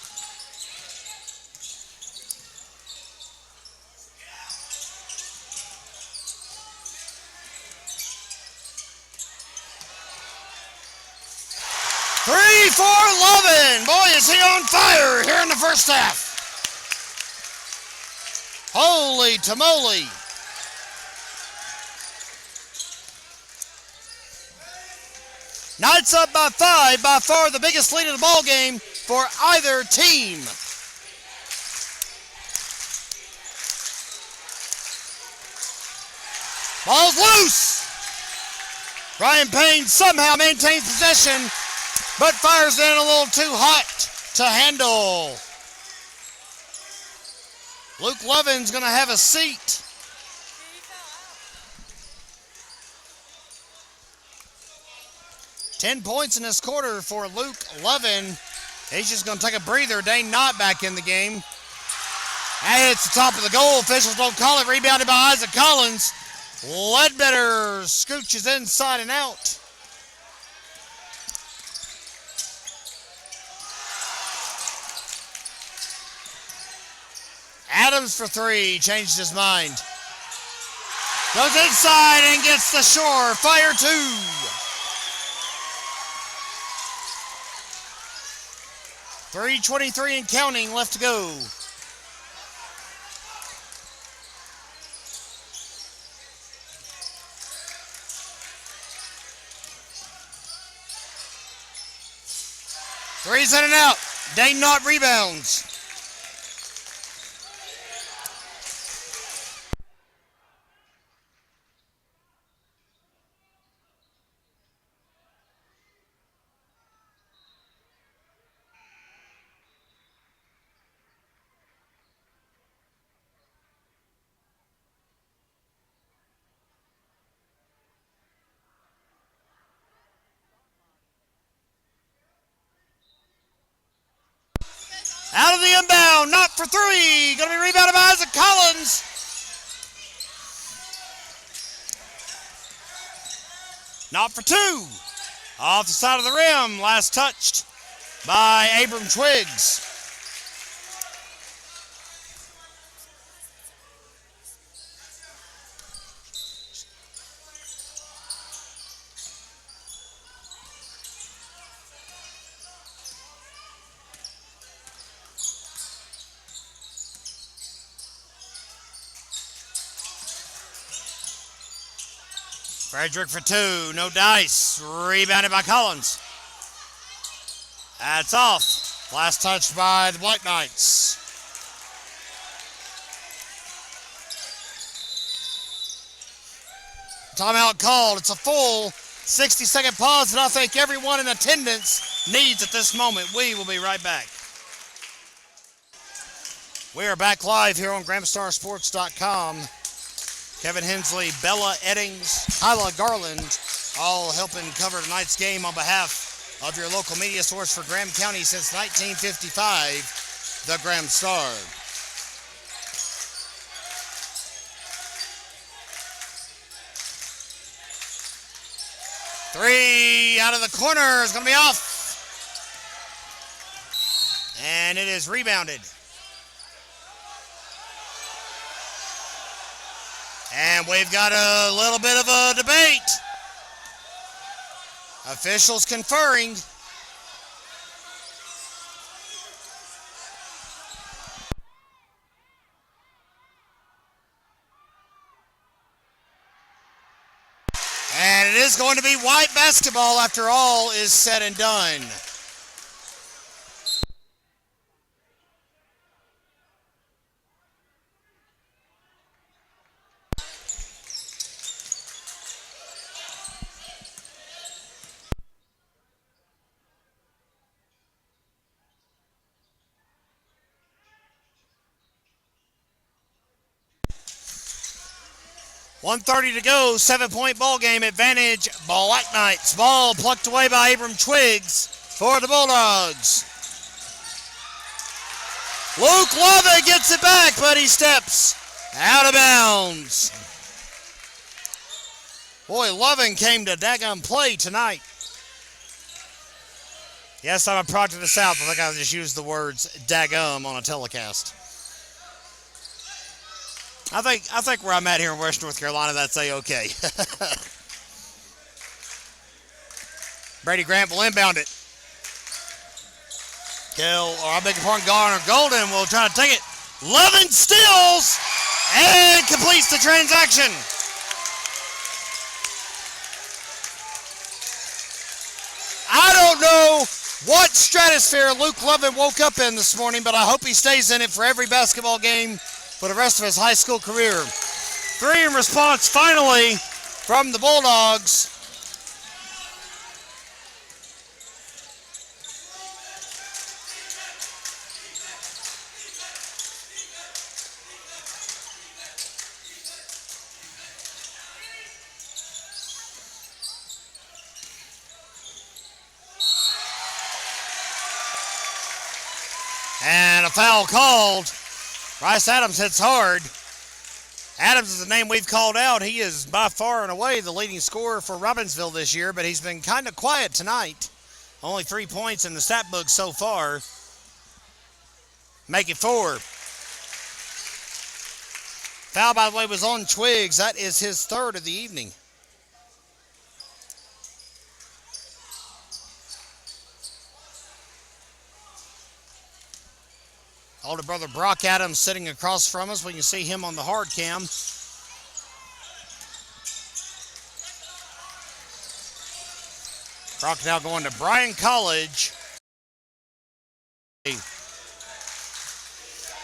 Three for Lovin. Boy, is he on fire here in the first half. Holy tamale. Knights up by 5, by far the biggest lead of the ball game for either team. Ball's loose. Ryan Payne somehow maintains possession, but fires in a little too hot to handle. Luke Lovin's going to have a seat. Ten points in this quarter for Luke Lovin. He's just going to take a breather. Dane Knott back in the game. That hits the top of the goal. Officials don't call it. Rebounded by Isaac Collins. Ledbetter scooches inside and out. Adams for three. Changed his mind. Goes inside and gets the shore. Fire two. .323 and counting left to go. Three's in and out. Dane Knott rebounds. Out of the inbound, not for three. Going to be rebounded by Isaac Collins. Not for two. Off the side of the rim, last touched by Abram Twiggs. Frederick for two, no dice. Rebounded by Collins. That's off. Last touch by the Black Knights. Timeout called. It's a full 60-second pause that I think everyone in attendance needs at this moment. We will be right back. We are back live here on GrahamStarSports.com. Kevin Hensley, Bella Eddings, Hyla Garland, all helping cover tonight's game on behalf of your local media source for Graham County since 1955, the Graham Star. Three out of the corner is going to be off. And it is rebounded. And we've got a little bit of a debate. Officials conferring. And it is going to be white basketball after all is said and done. .130 to go, 7-point ball game advantage, Black Knights. Ball plucked away by Abram Twiggs for the Bulldogs. Luke Lovett gets it back, but he steps out of bounds. Boy, Lovin came to daggum play tonight. Yes, I'm a product of the South. I think I just used the words daggum on a telecast. I think where I'm at here in West North Carolina, that's A-okay. Brady Grant will inbound it. Garner Golden will try to take it. Lovin steals and completes the transaction. I don't know what stratosphere Luke Lovin woke up in this morning, but I hope he stays in it for every basketball game for the rest of his high school career. Three in response finally from the Bulldogs. And a foul called. Bryce Adams hits hard. Adams is the name we've called out. He is by far and away the leading scorer for Robbinsville this year, but he's been kind of quiet tonight. Only 3 points in the stat book so far. Make it 4. Foul, by the way, was on Twiggs. That is his third of the evening. Older brother Brock Adams sitting across from us. We can see him on the hard cam. Brock now going to Bryan College.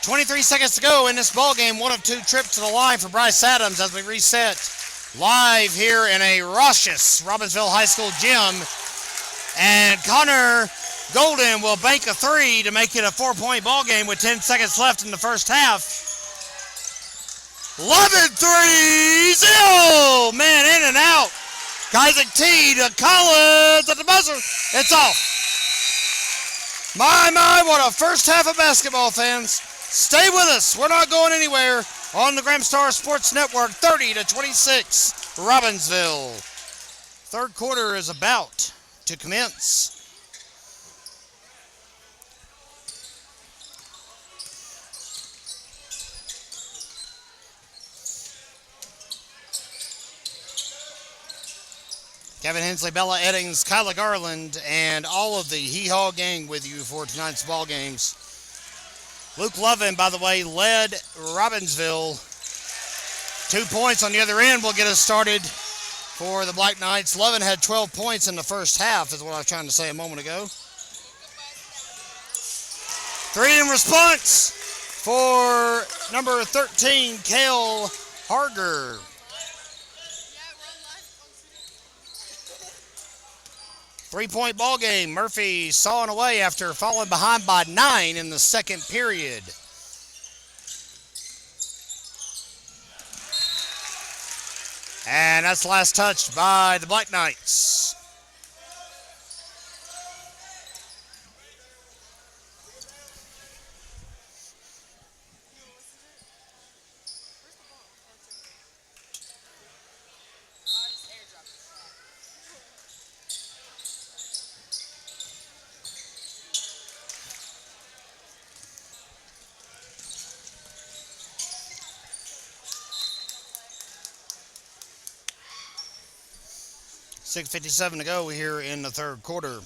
23 seconds to go in this ball game. 1 of 2 trips to the line for Bryce Adams as we reset live here in a raucous Robbinsville High School gym. And Connor Golden will bank a 3 to make it a 4-point ball game with 10 seconds left in the first half. 11 threes. Oh, man, in and out. Isaac T to Collins at the buzzer. It's off. My, what a first half of basketball, fans. Stay with us. We're not going anywhere on the Graham Star Sports Network. 30-26, Robbinsville. Third quarter is about to commence. Kevin Hensley, Bella Eddings, Kyla Garland, and all of the Hee Haw gang with you for tonight's ball games. Luke Lovin, by the way, led Robbinsville. 2 points on the other end will get us started for the Black Knights. Lovin had 12 points in the first half, is what I was trying to say a moment ago. 3 in response for number 13, Kale Harger. 3-point ball game. Murphy sawing away after falling behind by 9 in the second period. And that's last touched by the Black Knights. .6:57 to go here in the third quarter.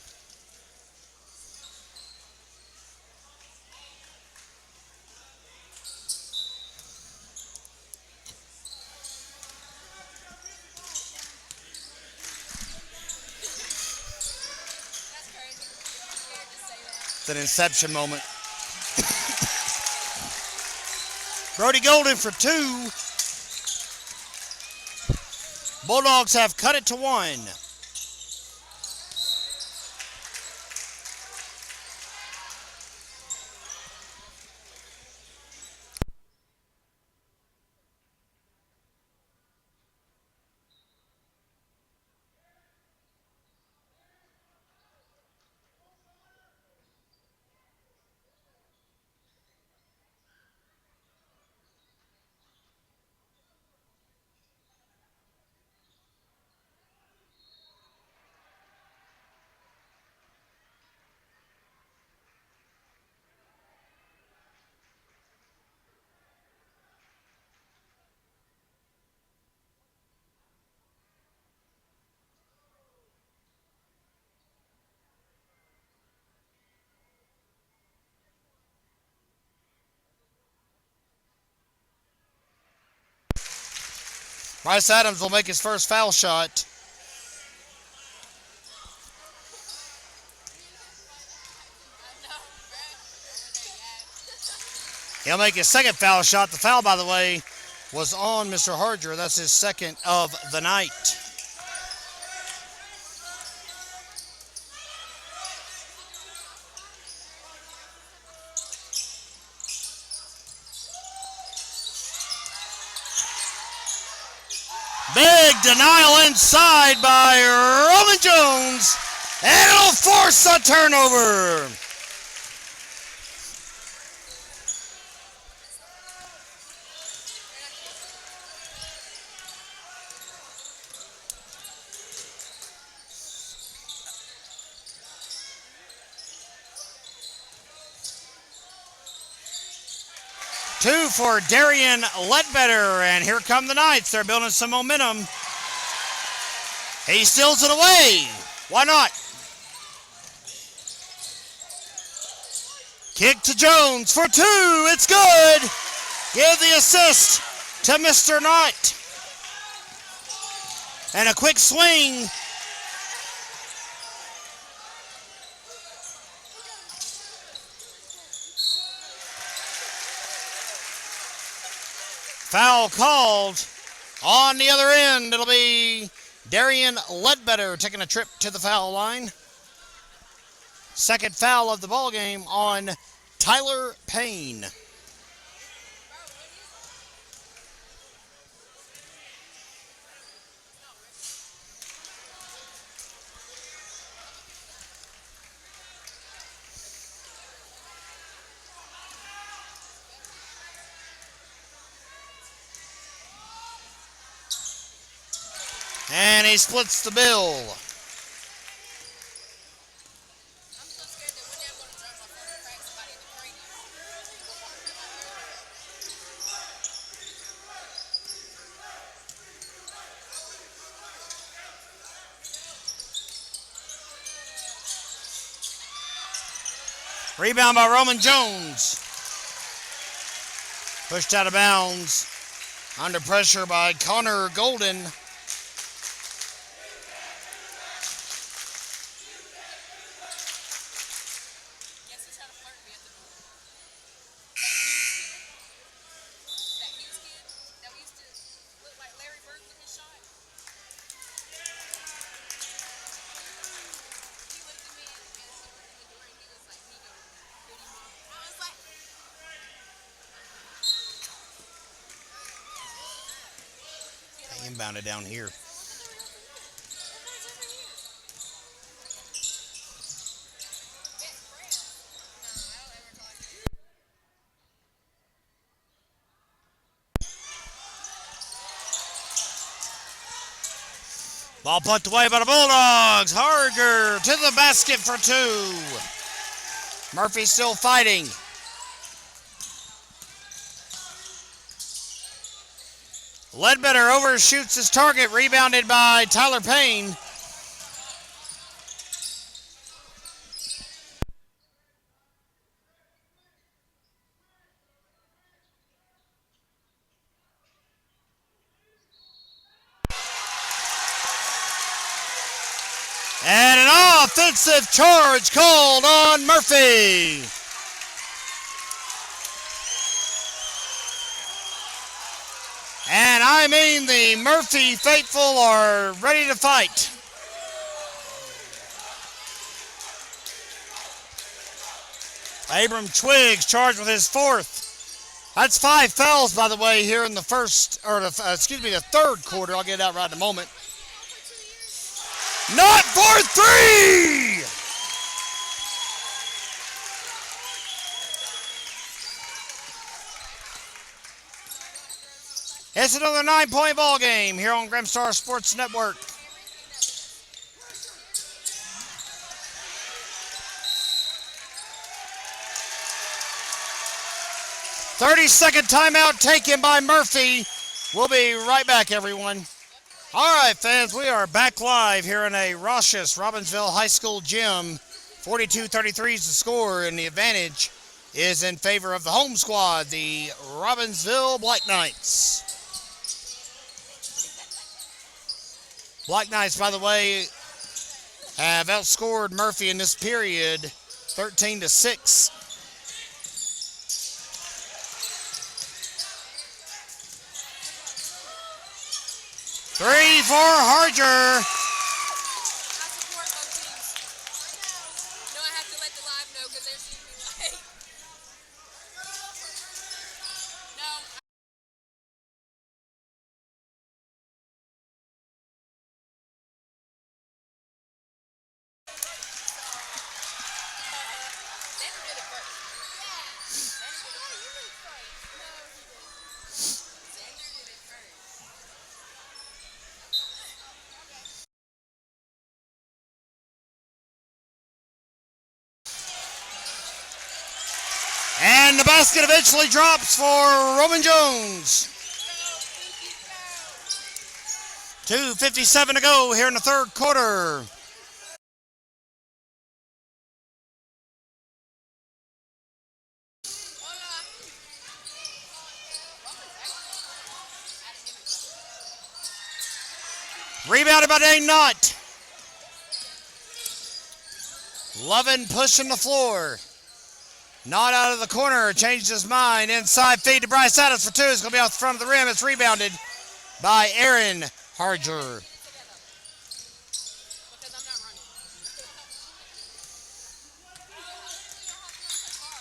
It's an inception moment. Brody Golden for two. Bulldogs have cut it to one. Bryce Adams will make his first foul shot. He'll make his second foul shot. The foul, by the way, was on Mr. Harger. That's his second of the night. Big denial inside by Roman Jones, and it'll force a turnover. Two for Darian Ledbetter, and here come the Knights. They're building some momentum. He steals it away. Why not? Kick to Jones for two. It's good. Give the assist to Mr. Knight. And a quick swing. Foul called on the other end. It'll be Darian Ledbetter taking a trip to the foul line. Second foul of the ball game on Tyler Payne. And he splits the bill. Rebound by Roman Jones. Pushed out of bounds. Under pressure by Connor Golden. Inbounded down here. Ball plucked away by the Bulldogs. Harger to the basket for two. Murphy still fighting. Ledbetter overshoots his target, rebounded by Tyler Payne. And an offensive charge called on Murphy. And I mean the Murphy faithful are ready to fight. Abram Twiggs charged with his fourth. That's 5 fouls, by the way, here in the the third quarter. I'll get it out right in a moment. Not for three! It's another 9-point ball game here on Grimstar Sports Network. "30-second timeout taken by Murphy. We'll be right back, everyone. All right, fans, we are back live here in a raucous Robbinsville High School gym. 42-33 is the score, and the advantage is in favor of the home squad, the Robbinsville Black Knights. Black Knights, by the way, have outscored Murphy in this period 13-6. Three for Harger. I support both teams. No, I have to let the live know because they're seeing me late. No. Xander did it first. Yeah. Xander did it first. No, he didn't. Xander did it first. And the basket eventually drops for Roman Jones. 2:57 to go here in the third quarter. Rebounded by Dane Knott. Lovin pushing the floor. Not out of the corner, changed his mind. Inside feed to Bryce Adams for two. It's going to be off the front of the rim. It's rebounded by Aaron Harger. Because I'm not running.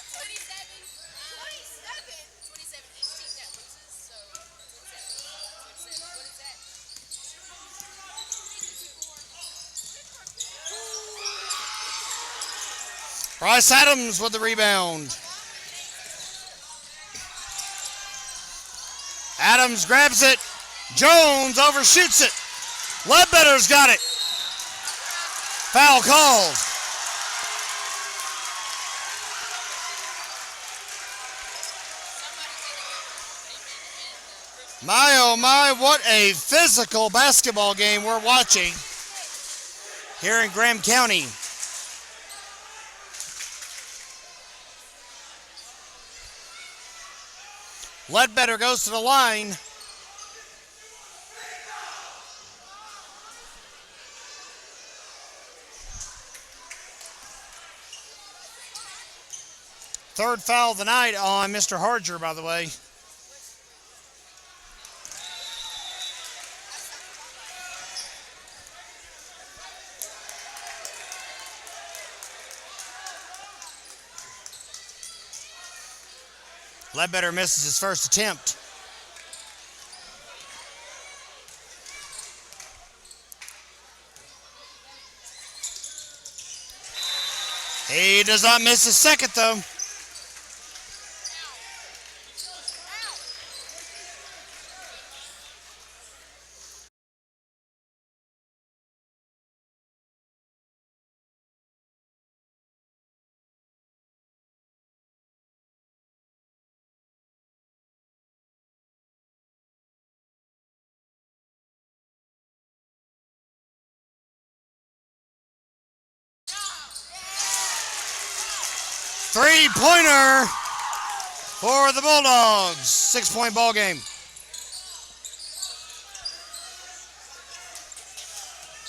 27. 27. Each team that loses, so 27. What is that? Bryce Adams with the rebound. Adams grabs it. Jones overshoots it. Ledbetter's got it. Foul called. My, oh my, what a physical basketball game we're watching here in Graham County. Ledbetter goes to the line. Third foul of the night on Mr. Harger, by the way. Ledbetter misses his first attempt. He does not miss his second, though. Three-pointer for the Bulldogs. 6-point ball game.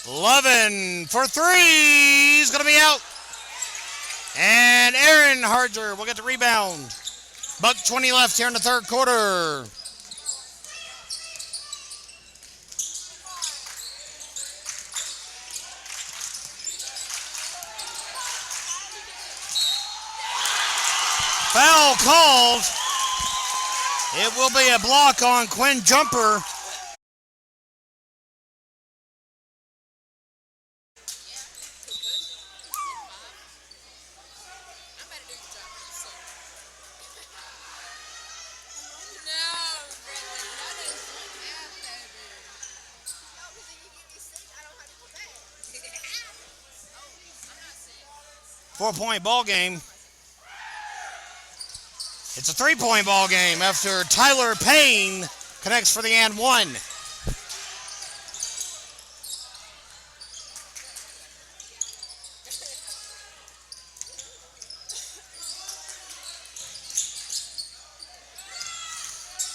11 for three. He's going to be out. And Aaron Harger will get the rebound. Buck 20 left here in the third quarter. Foul called. It will be a block on Quinn Jumper. Four-point ball game. It's a three-point ball game after Tyler Payne connects for the and one.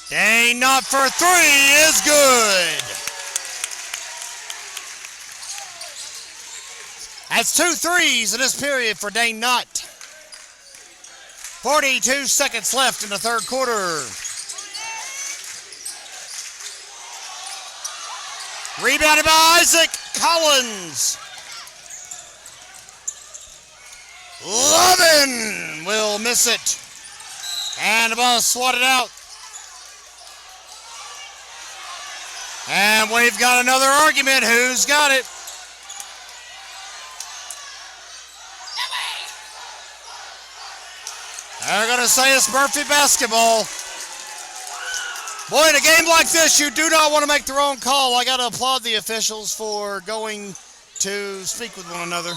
Dang, not for three is good. That's 2 threes in this period for Dane Nutt. 42 seconds left in the third quarter. Rebounded by Isaac Collins. Lovin will miss it. And the ball swatted out. And we've got another argument. Who's got it? They're going to say it's Murphy basketball. Boy, in a game like this, you do not want to make the wrong call. I got to applaud the officials for going to speak with one another.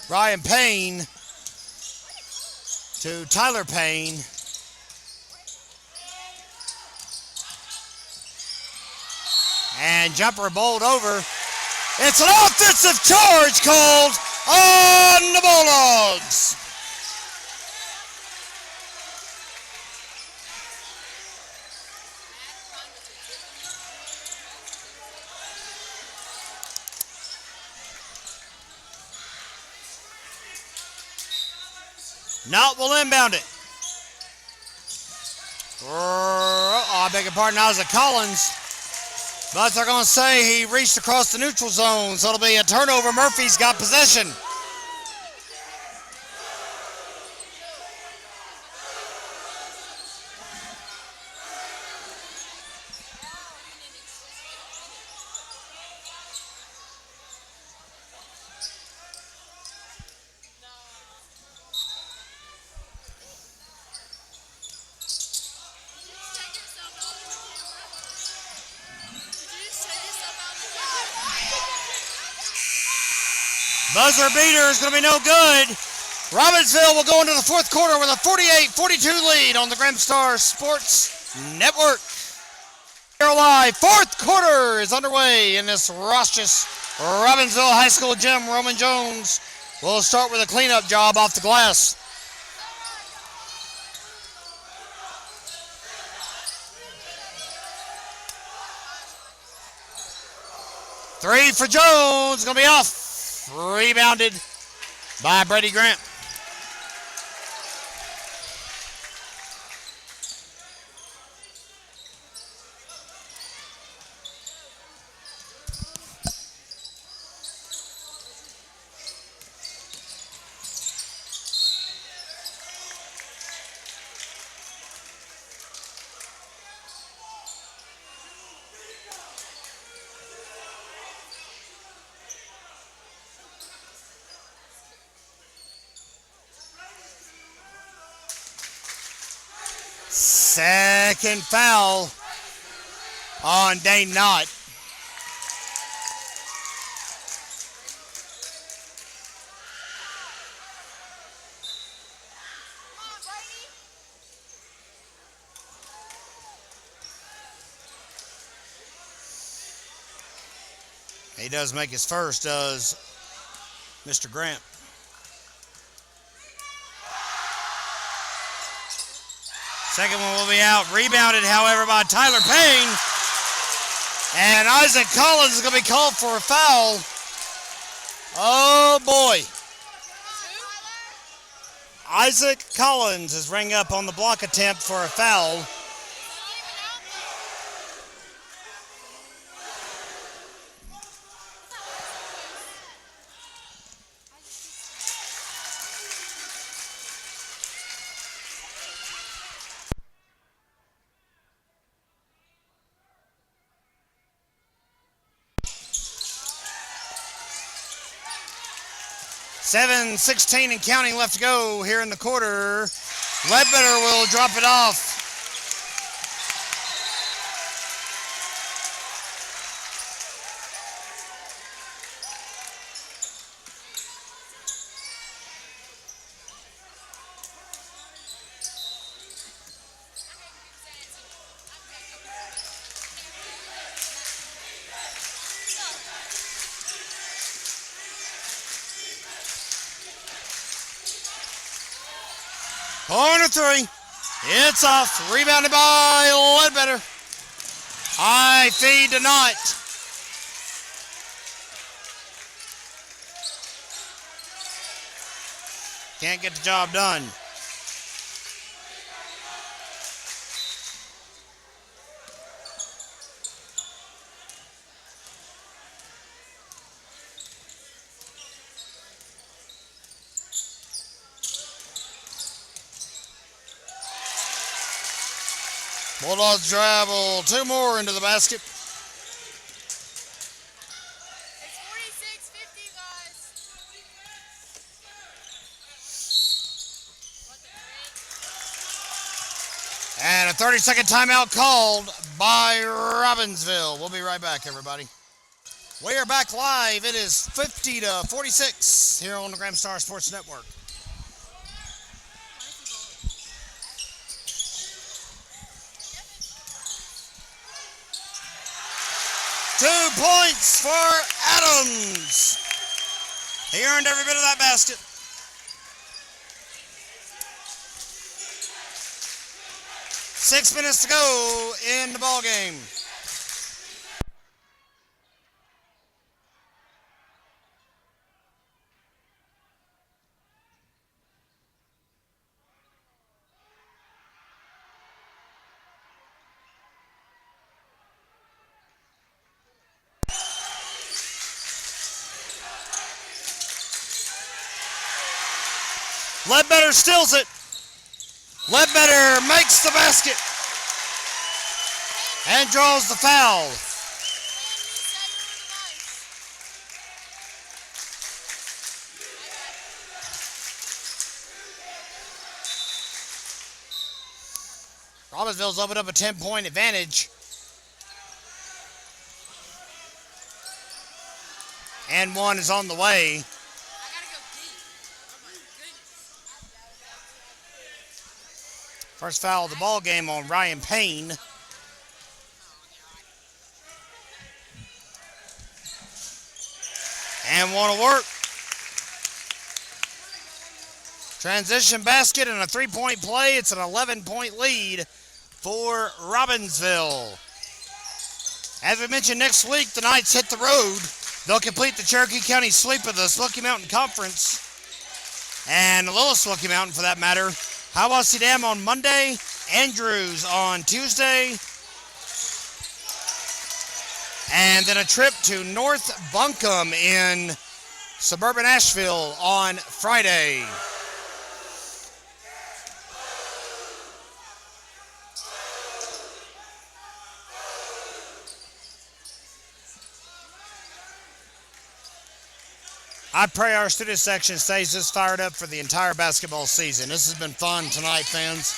Ryan Payne to Tyler Payne. And Jumper bowled over. It's an offensive charge called on the Bulldogs. Knott will inbound it. I beg your pardon, that was a Collins. But they're going to say he reached across the neutral zone, so it'll be a turnover. Murphy's got possession. Buzzer beater is going to be no good. Robbinsville will go into the fourth quarter with a 48-42 lead on the Grimstar Sports Network. Here live, fourth quarter is underway in this raucous Robbinsville High School gym. Roman Jones will start with a cleanup job off the glass. Three for Jones, going to be off. Rebounded by Brady Grant. Second foul on Dane Knott. He does make his first, does Mr. Grant. Second one will be out. Rebounded, however, by Tyler Payne. And Isaac Collins is going to be called for a foul. Oh, boy. Isaac Collins is ringing up on the block attempt for a foul. .7:16 and counting left to go here in the quarter. Ledbetter will drop it off. Corner three. It's off. Rebounded by Ledbetter. High feed to Knott. Can't get the job done. Bulldogs travel two more into the basket. It's 46-50, guys. And a 30-second timeout called by Robbinsville. We'll be right back, everybody. We are back live. It is 50-46 here on the Graham Star Sports Network. Two points for Adams. He earned every bit of that basket. Six minutes to go in the ball game. Ledbetter steals it. Ledbetter makes the basket and draws the foul. Robbinsville's opened up a 10-point advantage. And one is on the way. First foul of the ball game on Ryan Payne. And one to work. Transition basket and a three-point play. It's an 11-point lead for Robbinsville. As we mentioned, next week, the Knights hit the road. They'll complete the Cherokee County sweep of the Smoky Mountain Conference. And the Little Smoky Mountain, for that matter. Hiawassee Dam on Monday, Andrews on Tuesday, and then a trip to North Buncombe in suburban Asheville on Friday. I pray our student section stays this fired up for the entire basketball season. This has been fun tonight, fans.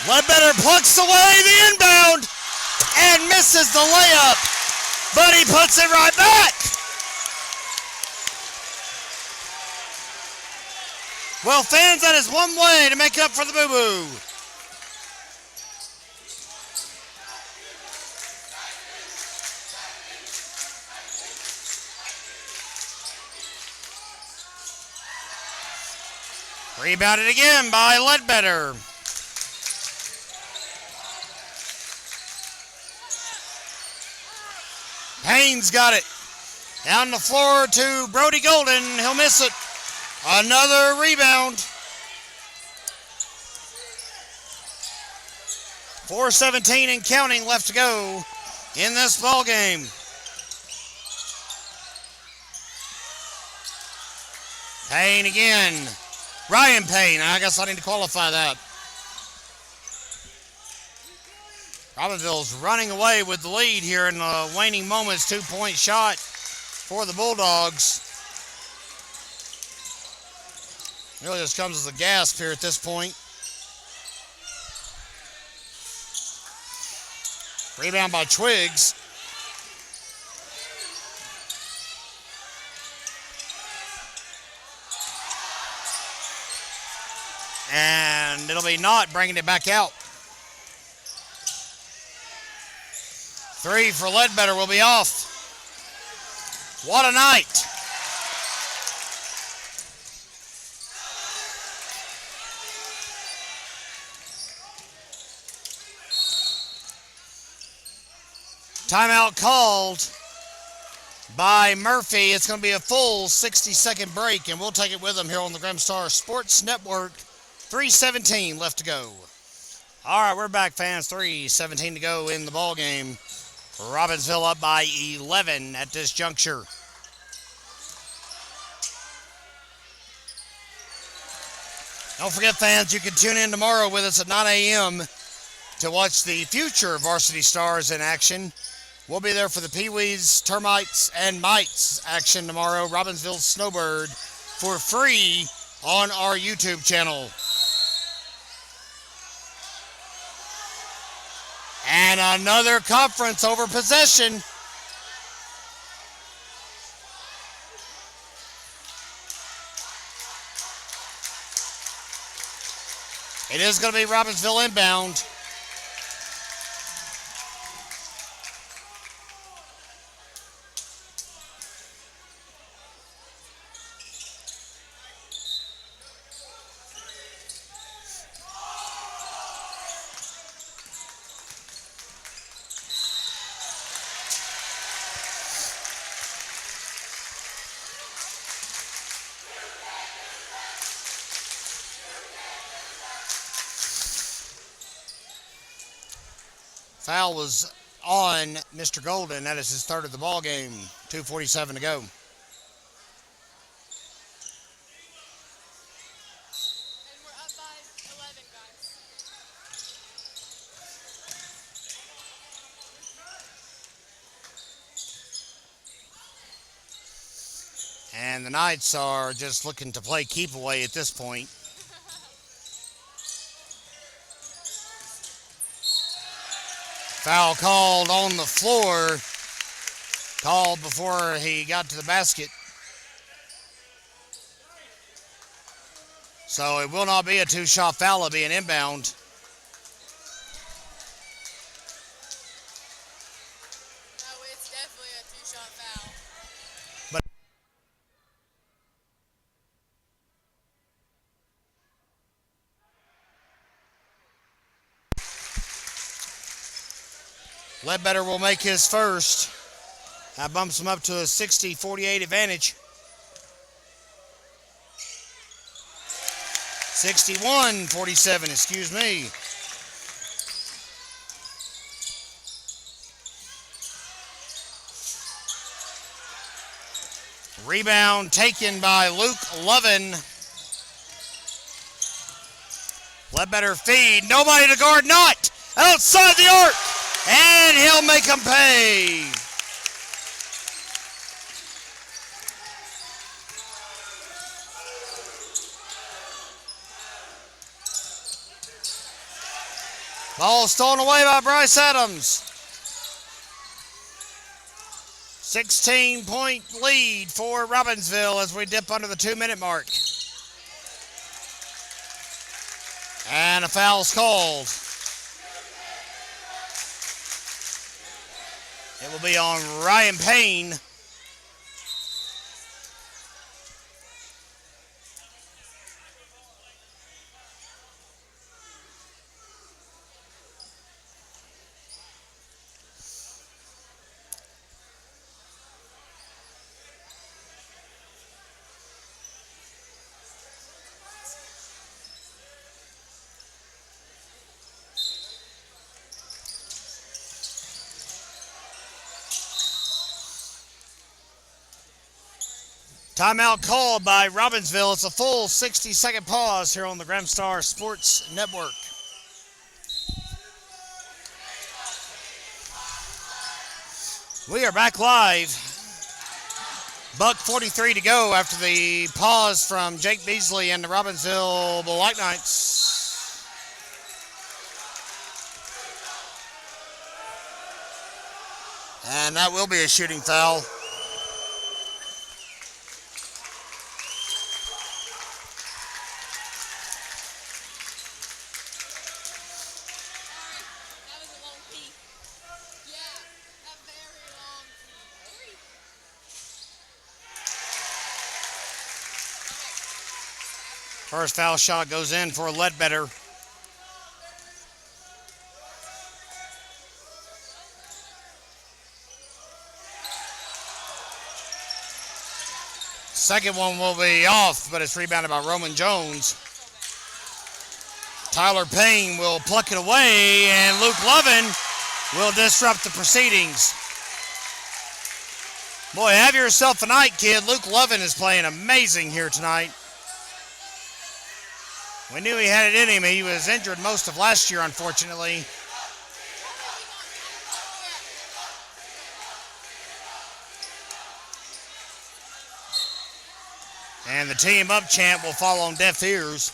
Ledbetter plucks away the inbound and misses the layup, but he puts it right back. Well, fans, that is one way to make up for the boo-boo. Rebounded again by Ledbetter. Payne's got it. Down the floor to Brody Golden. He'll miss it. Another rebound. 4:17 and counting left to go in this ball game. Payne again. Ryan Payne. I guess I need to qualify that. Robbinsville's running away with the lead here in the waning moments. 2-point shot for the Bulldogs. Really just comes as a gasp here at this point. Rebound by Twiggs. And it'll be Knott bringing it back out. 3 for Ledbetter will be off. What a night. Timeout called by Murphy. It's going to be a full 60-second break, and we'll take it with them here on the Grimstar Sports Network. 3:17 left to go. All right, we're back, fans. 3:17 to go in the ball game. Robbinsville up by 11 at this juncture. Don't forget, fans, you can tune in tomorrow with us at 9 a.m. to watch the future Varsity Stars in action. We'll be there for the Pee-wees, Termites, and Mites action tomorrow. Robbinsville Snowbird for free on our YouTube channel. And another conference over possession. It is going to be Robbinsville inbound. Foul was on Mr. Golden. That is his third of the ball game. 2:47 to go. And we're up by 11, guys. And the Knights are just looking to play keep away at this point. Foul called on the floor. Called before he got to the basket. So it will not be a two-shot foul. It'll be an inbound. No, it's definitely a two-shot foul. Ledbetter will make his first. That bumps him up to a 60-48 advantage. 61-47, excuse me. Rebound taken by Luke Lovin. Ledbetter feed. Nobody to guard. Not outside the arc. And he'll make them pay. Ball stolen away by Bryce Adams. 16-point lead for Robbinsville as we dip under the 2-minute mark. And a foul's called. It will be on Ryan Payne. Timeout called by Robbinsville. It's a full 60-second pause here on the Gramstar Sports Network. We are back live. Buck 43 to go after the pause from Jake Beasley and the Robbinsville Black Knights. And that will be a shooting foul. First foul shot goes in for Ledbetter. Second one will be off, but it's rebounded by Roman Jones. Tyler Payne will pluck it away, and Luke Lovin will disrupt the proceedings. Boy, have yourself a night, kid. Luke Lovin is playing amazing here tonight. We knew he had it in him. He was injured most of last year, unfortunately. And the team up chant will fall on deaf ears.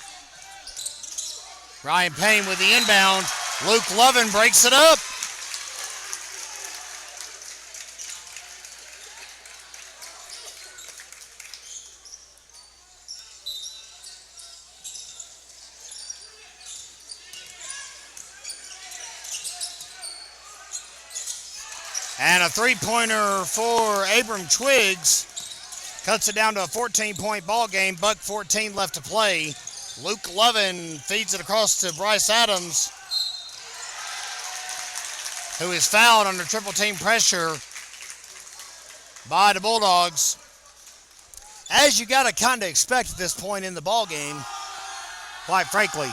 Ryan Payne with the inbound. Luke Lovin breaks it up. And a three-pointer for Abram Twiggs. Cuts it down to a 14-point ball game. Buck 14 left to play. Luke Lovin feeds it across to Bryce Adams, who is fouled under triple team pressure by the Bulldogs. As you got to kind of expect at this point in the ball game, quite frankly.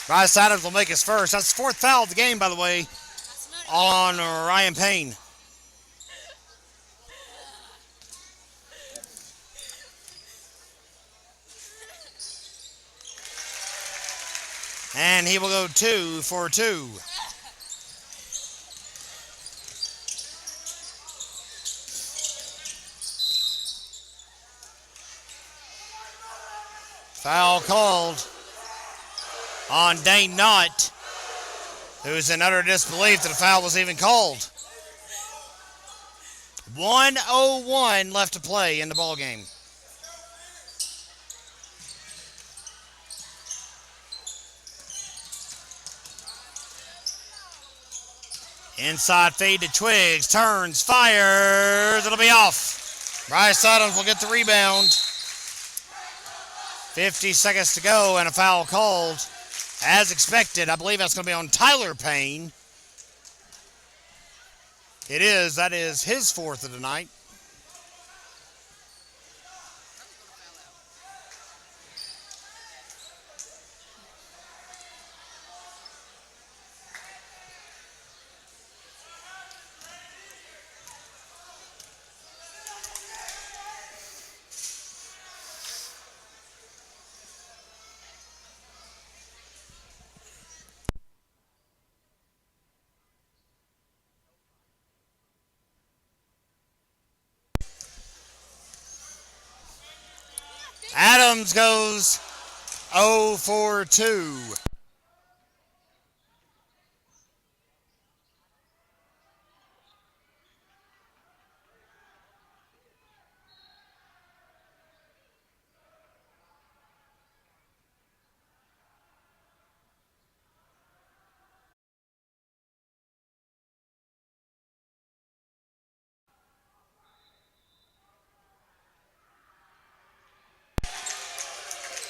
Bryce Adams will make his first. That's the fourth foul of the game, by the way, on Ryan Payne. And he will go 2 for 2. Foul called on Dane Knott, who is in utter disbelief that a foul was even called. 1:01 left to play in the ball game. Inside feed to Twiggs, turns, fires, it'll be off. Bryce Adams will get the rebound. 50 seconds to go and a foul called. As expected, I believe that's going to be on Tyler Payne. It is. That is his fourth of the night. Adams goes 0 for 2.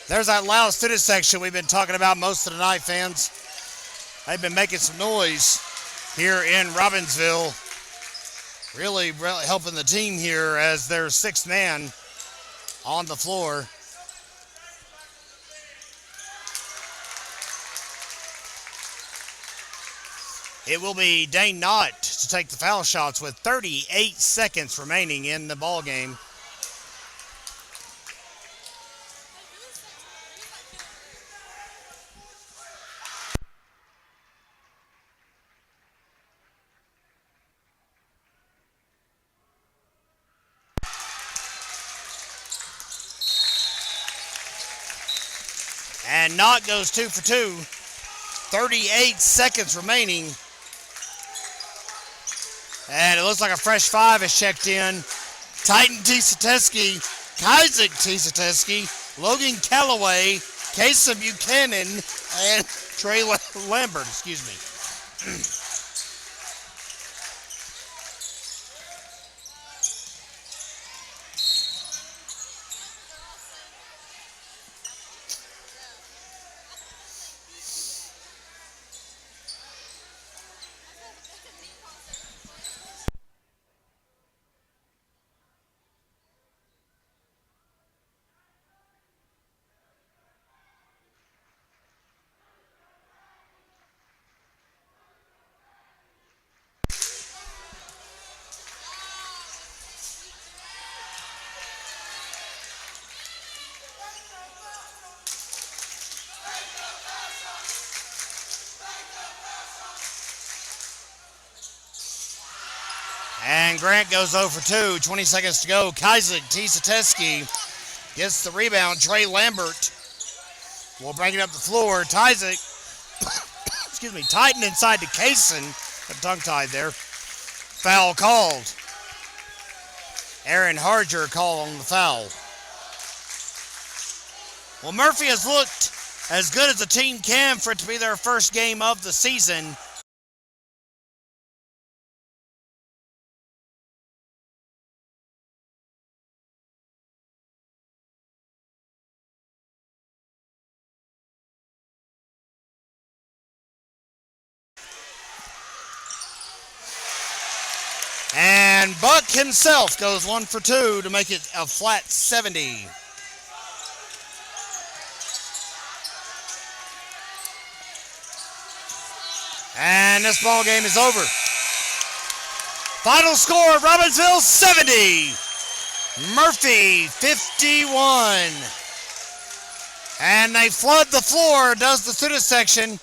There's that loud student section we've been talking about most of the night, fans. They've been making some noise here in Robbinsville. Really helping the team here as their sixth man on the floor. It will be Dane Knott to take the foul shots with 38 seconds remaining in the ball game. And Knott goes 2 for 2. 38 seconds remaining. And it looks like a fresh five is checked in. Titan Tisateski, Isaac Tisateski, Logan Calloway, Casey Buchanan, and Trey Lambert, excuse me. And Grant goes 0 for 2. 20 seconds to go. Isaac Tisateski gets the rebound. Trey Lambert will bring it up the floor. Isaac, excuse me, Titan inside to Kaysen. Got tongue-tied there. Foul called. Aaron Harger called on the foul. Well, Murphy has looked as good as the team can for it to be their first game of the season. And Buck himself goes 1 for 2 to make it a flat 70. And this ball game is over. Final score, Robbinsville 70, Murphy 51. And they flood the floor, does the student section,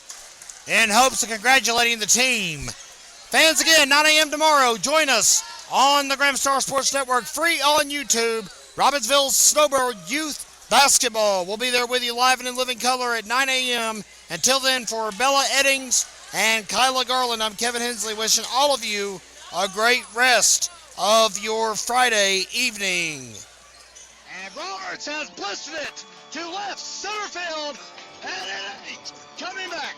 in hopes of congratulating the team. Fans, again, 9 a.m. tomorrow. Join us on the Graham Star Sports Network, free on YouTube. Robbinsville Snowbird Youth Basketball. We'll be there with you live and in living color at 9 a.m. Until then, for Bella Eddings and Kyla Garland, I'm Kevin Hensley, wishing all of you a great rest of your Friday evening. And Roberts has blistered it to left center field, and it ain't coming back.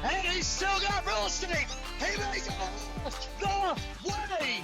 And he's still got real estate. He may go the way.